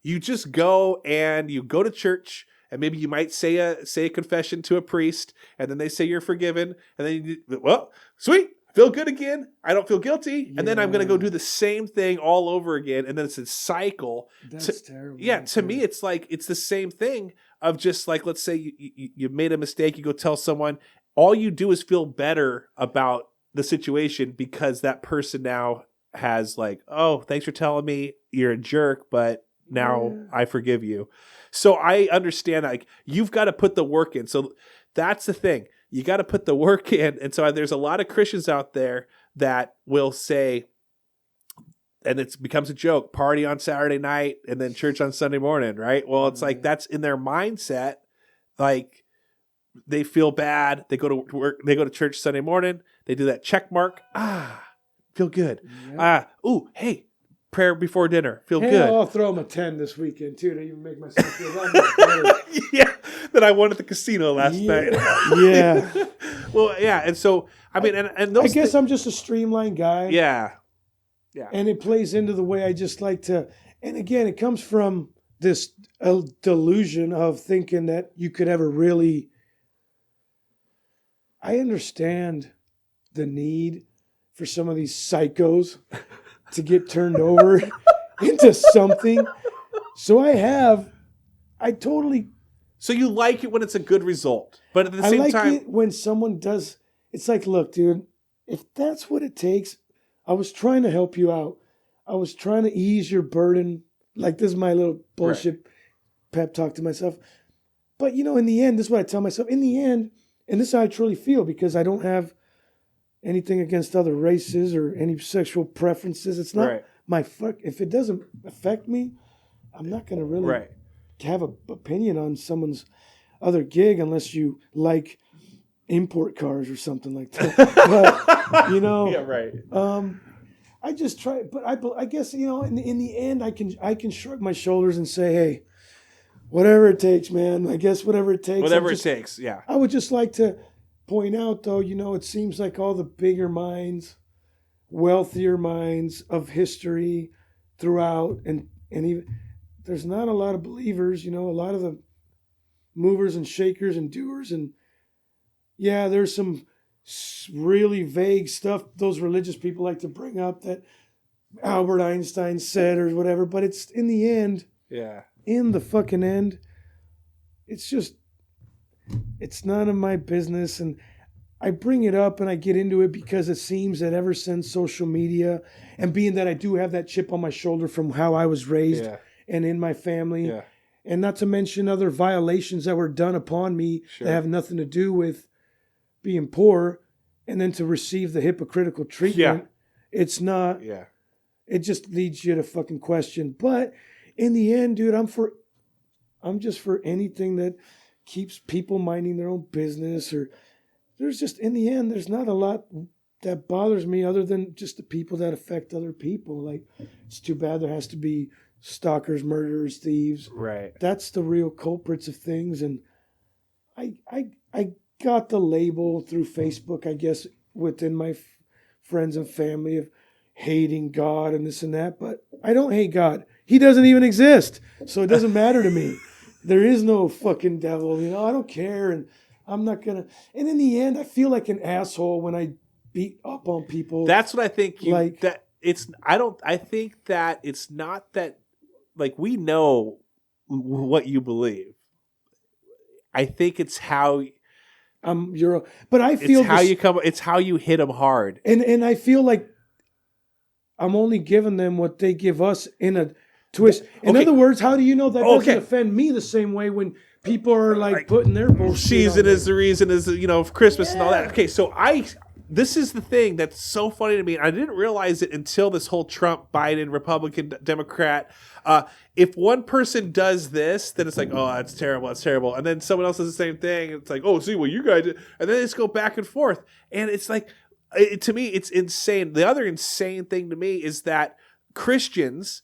You just go and you go to church. And maybe you might say a confession to a priest, and then they say you're forgiven, and then well, sweet, feel good again. I don't feel guilty. And then I'm going to go do the same thing all over again. And then it's a cycle. That's terrible. Yeah, to me, it's like, it's the same thing of just like, let's say you made a mistake. You go tell someone. All you do is feel better about the situation because that person now has like, oh, thanks for telling me you're a jerk, but now I forgive you. So I understand, like, you've got to put the work in. So that's the thing. You got to put the work in. And so there's a lot of Christians out there that will say, and it becomes a joke, party on Saturday night and then church on Sunday morning, right? Well, it's like that's in their mindset. Like, they feel bad. They go to work. They go to church Sunday morning. They do that check mark. Feel good. Yep. Hey, prayer before dinner. Feel hey, good. I'll throw them a 10 this weekend too to even make myself feel that much better. Yeah, that I won at the casino last night. Yeah. Well, yeah, and so I mean, and those. I guess I'm just a streamlined guy. Yeah. And it plays into the way I just like to. And again, it comes from this delusion of thinking that you could ever really. I understand the need for some of these psychos to get turned over into something. So I totally. So you like it when it's a good result, but at the same time. I like it when someone does. It's like, look, dude, if that's what it takes, I was trying to help you out. I was trying to ease your burden. Like, this is my little bullshit pep talk to myself. But, in the end, this is what I tell myself. In the end, and this is how I truly feel, because I don't have anything against other races or any sexual preferences. It's not my fuck. If it doesn't affect me, I'm not going to really have an opinion on someone's other gig unless you like import cars or something like that. But, Yeah, right. I just try, but I guess, in the end, I can shrug my shoulders and say, hey, whatever it takes, man. I guess whatever it takes. Whatever it takes, yeah. I would just like to point out, though, it seems like all the bigger minds, wealthier minds of history throughout, and even there's not a lot of believers, a lot of the movers and shakers and doers. And yeah, there's some really vague stuff those religious people like to bring up that Albert Einstein said or whatever, but it's in the end. Yeah. In the fucking end, it's none of my business. And I bring it up and I get into it because it seems that ever since social media, and being that I do have that chip on my shoulder from how I was raised and in my family, and not to mention other violations that were done upon me that have nothing to do with being poor, and then to receive the hypocritical treatment, it's not, it just leads you to fucking question. But in the end, dude, I'm just for anything that keeps people minding their own business, or there's just, in the end, there's not a lot that bothers me other than just the people that affect other people. Like, it's too bad there has to be stalkers, murderers, thieves. Right. That's the real culprits of things. And I got the label through Facebook, I guess, within my friends and family of hating God and this and that, but I don't hate God. He doesn't even exist. So it doesn't matter to me. There is no fucking devil, I don't care. And I'm not going to, and in the end, I feel like an asshole when I beat up on people. That's what I think I think that it's not that, like, we know what you believe. I think it's how but I feel it's how you hit them hard. And I feel like I'm only giving them what they give us in a twist. In other words, how do you know that doesn't offend me the same way when people are like putting their bullshit season is the reason is Christmas and all that. Okay, so this is the thing that's so funny to me. I didn't realize it until this whole Trump, Biden, Republican, Democrat. If one person does this, then it's like, oh, that's terrible, that's terrible. And then someone else does the same thing. And it's like, oh, see what you guys did. And then they just go back and forth. And it's like, to me, it's insane. The other insane thing to me is that Christians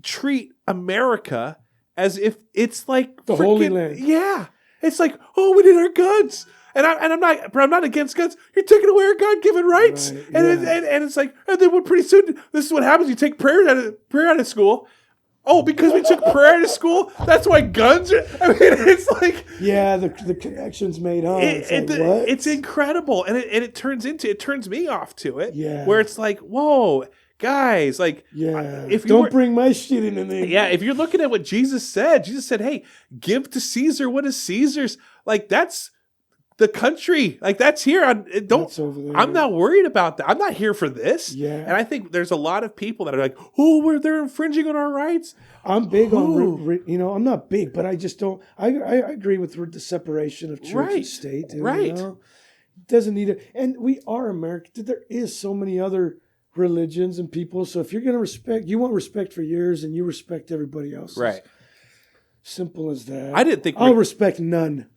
treat America as if it's like the Holy Land. Yeah. It's like, oh, we need our guns. And I'm not against guns. You're taking away our God-given rights. Right, and it's like, and then pretty soon, this is what happens. You take prayer out of school. Oh, because we took prayer to school? That's why guns are... I mean, it's like... Yeah, the connections made, huh? What? It's incredible. And it turns me off to it. Yeah. Where it's like, whoa, guys, like... Yeah. If you Don't bring my shit in there. Yeah, if you're looking at what Jesus said, hey, give to Caesar what is Caesar's. Like, that's the country. Like, that's here. That's over there. I'm not worried about that. I'm not here for this. Yeah. And I think there's a lot of people that are like, oh, they're infringing on our rights. I'm big on, I'm not big, but I just don't, I agree with the separation of church and state. Dude, right. It doesn't need it. And we are American. Dude, there is so many other religions and people. So if you're going to you want respect for yours and you respect everybody else. Right. Simple as that. I'll respect none.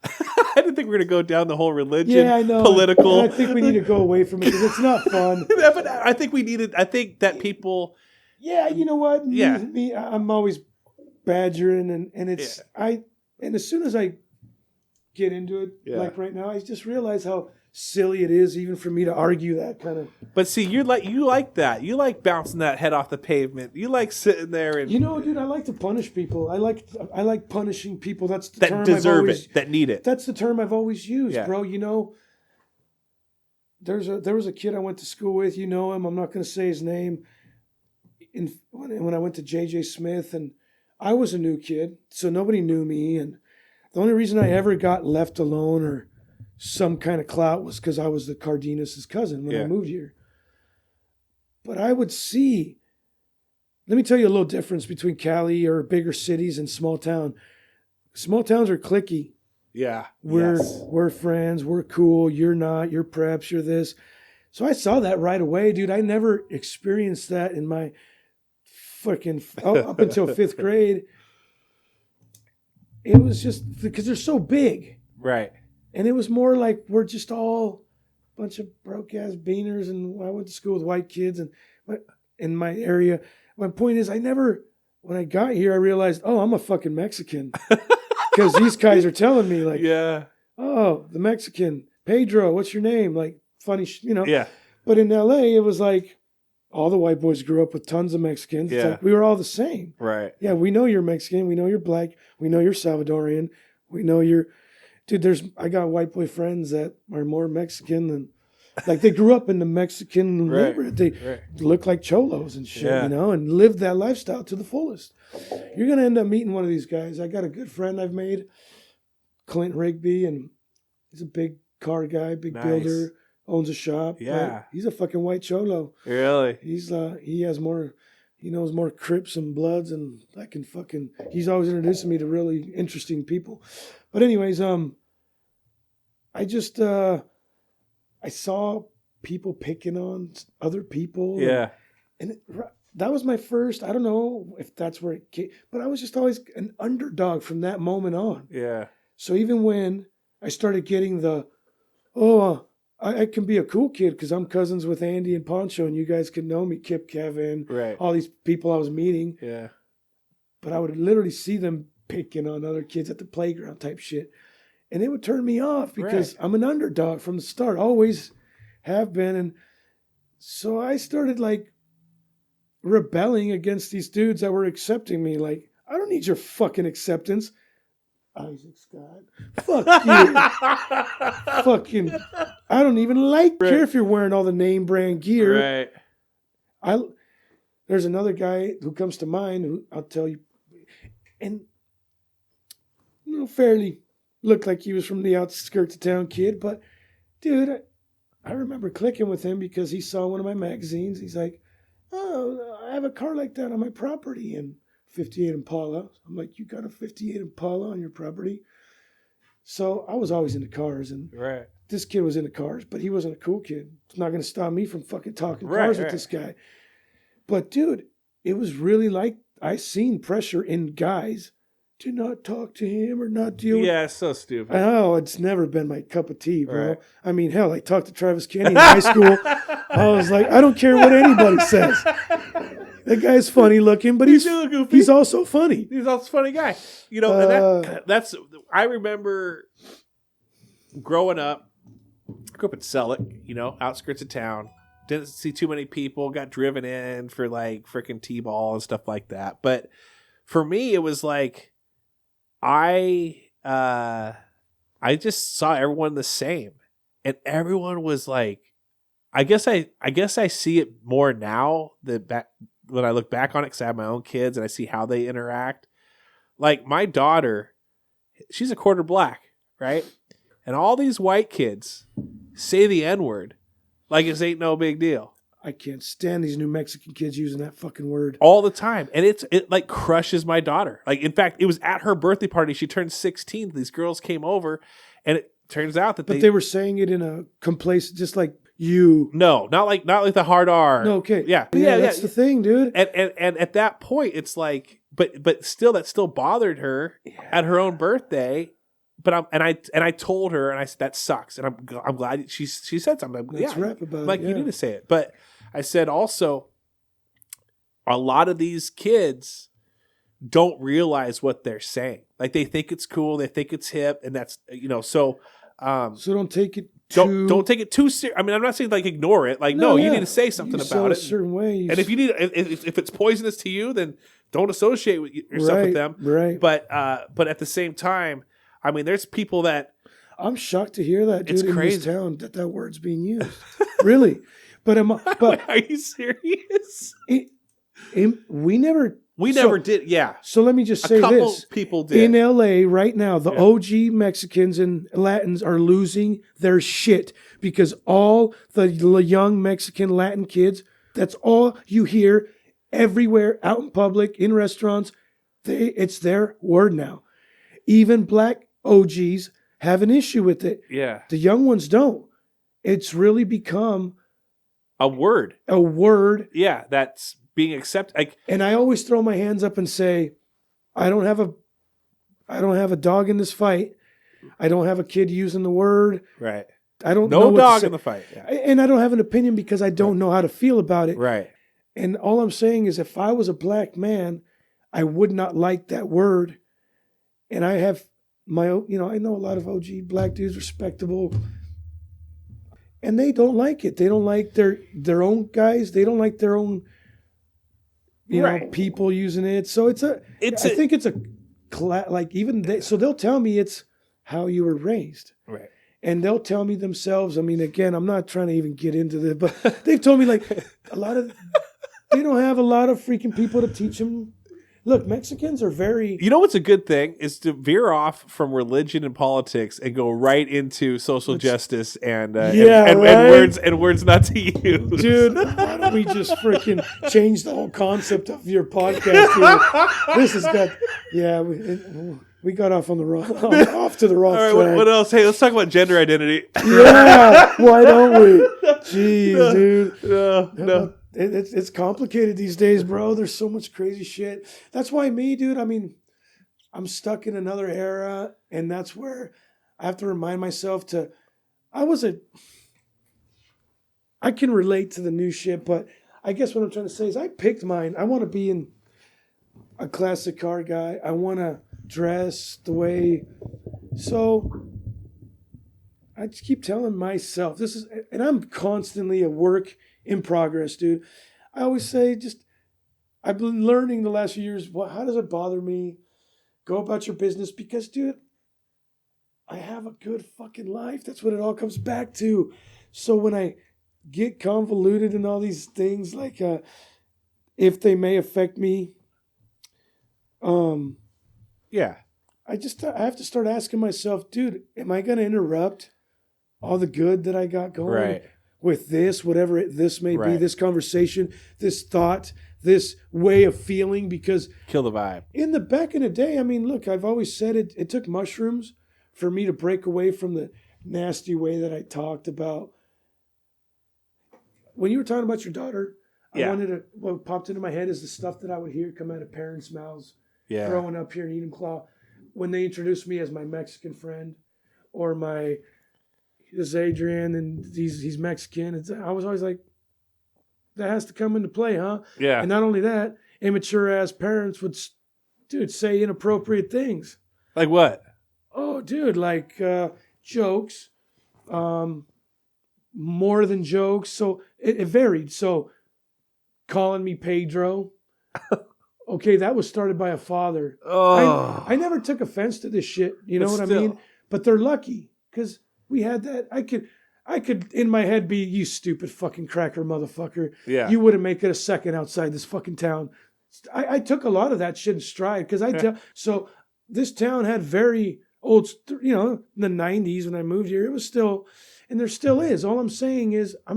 I didn't think we were going to go down the whole religion, yeah, I know. political. And I think we need to go away from it because it's not fun. But I think that people. Yeah, you know what? Yeah. I'm always badgering and it's, and as soon as I get into it, like right now, I just realize how silly it is even for me to argue that kind of. But see, you like that. You like bouncing that head off the pavement. You like sitting there and dude, I like to punish people. I like punishing people. That's the term that deserve I've always, it, that need it. That's the term I've always used, Yeah. bro. There was a kid I went to school with. You know him. I'm not going to say his name. When I went to J.J. Smith, and I was a new kid, so nobody knew me. And the only reason I ever got left alone or some kind of clout was because I was the Cardenas' cousin when I moved here. But I would see, let me tell you a little difference between Cali or bigger cities and small town. Small towns are cliquey. Yeah. We're friends, we're cool, you're not, you're preps, you're this. So I saw that right away, dude. I never experienced that in my fucking, up until 5th grade. It was just, because they're so big. Right. And it was more like we're just all a bunch of broke-ass beaners, and I went to school with white kids and in my area. My point is, when I got here, I realized, oh, I'm a fucking Mexican. Because these guys are telling me, like, oh, the Mexican, Pedro, what's your name? Like, funny, Yeah. But in L.A., it was like all the white boys grew up with tons of Mexicans. It's like we were all the same. Right. Yeah, we know you're Mexican. We know you're black. We know you're Salvadorian. We know you're... Dude, I got white boy friends that are more Mexican than... Like, they grew up in the Mexican neighborhood. They look like cholos and shit, and lived that lifestyle to the fullest. You're going to end up meeting one of these guys. I got a good friend I've made, Clint Rigby, and he's a big car guy, big builder, owns a shop. Yeah. Right? He's a fucking white cholo. Really? He knows more Crips and Bloods, and he's always introducing me to really interesting people. But anyways, I just, I saw people picking on other people. Yeah. And that was my first, I don't know if that's where it came, but I was just always an underdog from that moment on. Yeah. So even when I started getting I can be a cool kid because I'm cousins with Andy and Poncho, and you guys can know me, Kip, Kevin, all these people I was meeting. Yeah. But I would literally see them picking on other kids at the playground type shit. And it would turn me off because I'm an underdog from the start, always have been. And so I started like rebelling against these dudes that were accepting me. Like, I don't need your fucking acceptance. Isaac Scott. Fuck you. Fucking, I don't even care if you're wearing all the name brand gear. Right. There's another guy who comes to mind who I'll tell you, and fairly looked like he was from the outskirts of town kid, but dude, I remember clicking with him because he saw one of my magazines. He's like, oh, I have a car like that on my property, and 58 Impala. I'm like, you got a 58 Impala on your property? So I was always into cars, and this kid was into cars, but he wasn't a cool kid. It's not going to stop me from fucking talking cars with this guy. But dude, it was really like I seen pressure in guys to not talk to him or not deal with. Yeah, it's so stupid. Oh, it's never been my cup of tea, bro. Right. I mean, hell, I talked to Travis Kenny in high school. I was like, I don't care what anybody says. That guy's funny looking, but he's also funny. He's also a funny guy. And that's I remember growing up. I grew up in Selleck, outskirts of town. Didn't see too many people. Got driven in for like freaking T-ball and stuff like that. But for me, it was like I just saw everyone the same, and everyone was like, I guess I see it more now that back when I look back on it, because I have my own kids and I see how they interact. Like my daughter, she's a quarter black, right? And all these white kids say the N-word like it ain't no big deal. I can't stand these New Mexican kids using that fucking word all the time, and it like crushes my daughter. Like, in fact, it was at her birthday party. She turned 16. These girls came over, and it turns out that they were saying it in a complacent, just like you. No, not like the hard R. No, okay, yeah, that's the thing, dude. And at that point, it's like, but still, that still bothered her at her own birthday. But I told her, and I said that sucks, and I'm glad she said something. Let's rap about like it. You need to say it, but I said also, a lot of these kids don't realize what they're saying. Like, they think it's cool, they think it's hip, and that's so. So don't take it. Don't take it too serious. I mean, I'm not saying like ignore it. Like, no, you need to say something about it. A certain way. And if you need, if it's poisonous to you, then don't associate yourself with them. Right. But at the same time, I mean, there's people that I'm shocked to hear that, dude. It's crazy. In this town that word's being used. Really. But are you serious? We never did. Yeah. So let me just say a couple this: people did in LA right now. The OG Mexicans and Latins are losing their shit because all the young Mexican Latin kids. That's all you hear everywhere, out in public, in restaurants. It's their word now. Even black OGs have an issue with it. Yeah. The young ones don't. It's really become a word. Yeah, that's being accepted. And I always throw my hands up and say, I don't have a dog in this fight. I don't have a kid using the word. Right. I don't know no dog in the fight. Yeah. And I don't have an opinion because I don't know how to feel about it. Right. And all I'm saying is, if I was a black man, I would not like that word. And I have my own, I know a lot of OG black dudes, respectable, and they don't like it. They don't like their own guys. They don't like their own, people using it. So I think it's like even they, so they'll tell me it's how you were raised. Right. And they'll tell me themselves, I mean, again, I'm not trying to even get into this, but they've told me like they don't have a lot of freaking people to teach them. Look, Mexicans are very... You know what's a good thing is to veer off from religion and politics and go right into social justice and words not to use. Dude, why don't we just freaking change the whole concept of your podcast here? This has got... Yeah, we got off to the wrong track. What else? Hey, let's talk about gender identity. Yeah, why don't we? Jeez, dude. No. It's complicated these days, bro. There's so much crazy shit. That's why me, dude, I mean, I'm stuck in another era, and that's where I have to remind myself I can relate to the new shit, but I guess what I'm trying to say is I picked mine. I want to be in a classic car guy. I want to dress the way, so I just keep telling myself and I'm constantly a work in progress, dude. I always say, I've been learning the last few years, how does it bother me? Go about your business because, dude, I have a good fucking life. That's what it all comes back to. So when I get convoluted in all these things, like if they may affect me, yeah. I have to start asking myself, dude, am I going to interrupt all the good that I got going? Right. With this, whatever this may be, this conversation, this thought, this way of feeling, because kill the vibe. In the back in the day, I mean, look, I've always said it took mushrooms for me to break away from the nasty way that I talked about. When you were talking about your daughter, what popped into my head is the stuff that I would hear come out of parents' mouths growing up here in Enumclaw when they introduced me as my Mexican friend or this is Adrian, and he's Mexican. I was always like, that has to come into play, huh? Yeah. And not only that, immature ass parents would, say inappropriate things. Like what? Oh, dude, like jokes, more than jokes. So it varied. So calling me Pedro, Okay, that was started by a father. Oh. I never took offense to this shit. You know But what still. I mean? But they're lucky because we had that. I could in my head be, you stupid fucking cracker motherfucker. Yeah. You wouldn't make it a second outside this fucking town. I took a lot of that shit in stride because so this town had very old, you know, in the 90s when I moved here, it was still, and there still is. All I'm saying is I've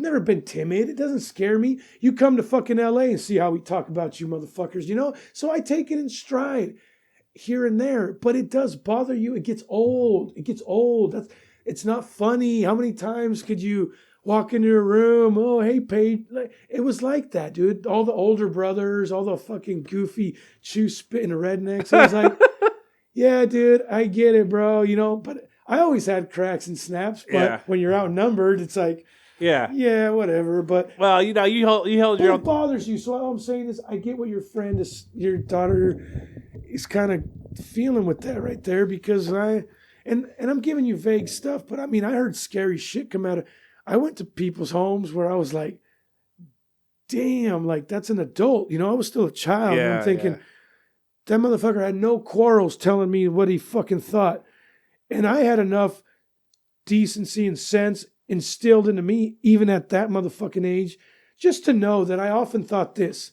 never been timid. It doesn't scare me. You come to fucking LA and see how we talk about you motherfuckers, you know? So I take it in stride here and there, but it does bother you. It gets old. It gets old. It's not funny. How many times could you walk into a room? Oh, hey, Paige. It was like that, dude. All the older brothers, all the fucking goofy chew spitting rednecks. It was like, yeah, dude, I get it, bro. You know, but I always had cracks and snaps. But when you're outnumbered, it's like, yeah, whatever. But well, you know, you held your own. It bothers you. So all I'm saying is, I get what your friend is, your daughter is kind of feeling with that right there, because and I'm giving you vague stuff, but I mean, I heard scary shit come out of. I went to people's homes where I was like, damn, like that's an adult. You know, I was still a child. And I'm thinking, that motherfucker had no quarrels telling me what he fucking thought. And I had enough decency and sense instilled into me, even at that motherfucking age, just to know that I often thought this.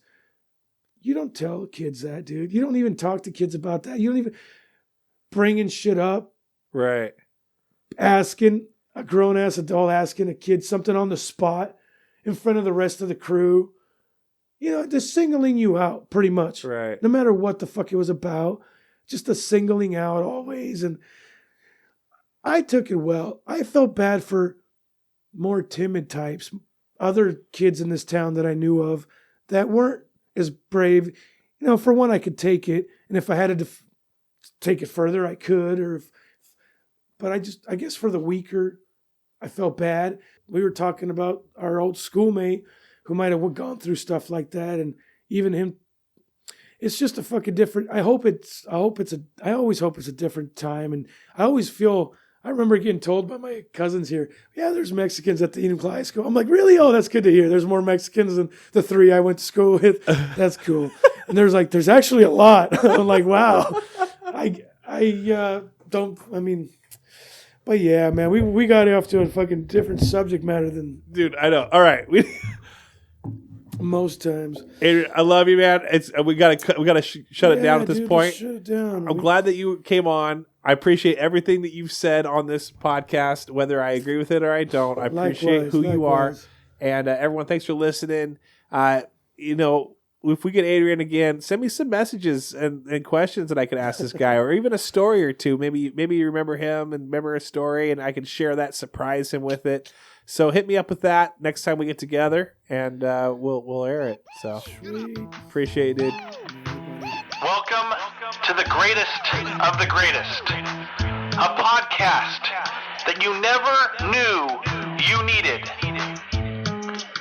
You don't tell kids that, dude. You don't even talk to kids about that. You don't even bringing shit up. Right. Asking a grown-ass adult, asking a kid something on the spot in front of the rest of the crew. You know, just singling you out pretty much. Right. No matter what the fuck it was about. Just a singling out always. And I took it well. I felt bad for more timid types, other kids in this town that I knew of that weren't as brave. You know, for one, I could take it, and if I had to take it further, I could. But I guess for the weaker, I felt bad. We were talking about our old schoolmate who might have gone through stuff like that, and even him. It's just a fucking different. I always hope it's a different time, and I always feel. I remember getting told by my cousins here, yeah, there's Mexicans at the Enumclaw High School. I'm like, really? Oh, that's good to hear. There's more Mexicans than the 3 I went to school with. That's cool. And there's actually a lot. I'm like, wow. But yeah, man, we got off to a fucking different subject matter than. Dude, I know. All right. Most times. Adrian, I love you, man. We gotta shut it down at this point. Shut it down. I'm glad that you came on. I appreciate everything that you've said on this podcast, whether I agree with it or I don't. I appreciate who you are. And everyone, thanks for listening. You know, if we get Adrian again, send me some messages and questions that I can ask this guy, or even a story or two. Maybe you remember him and remember a story, and I can share that, surprise him with it. So hit me up with that next time we get together, and we'll air it. So appreciate it, dude. Welcome to the greatest of the greatest, a podcast that you never knew you needed,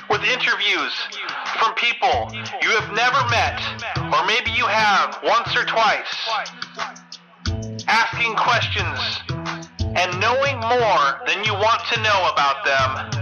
with interviews from people you have never met, or maybe you have once or twice, asking questions and knowing more than you want to know about them.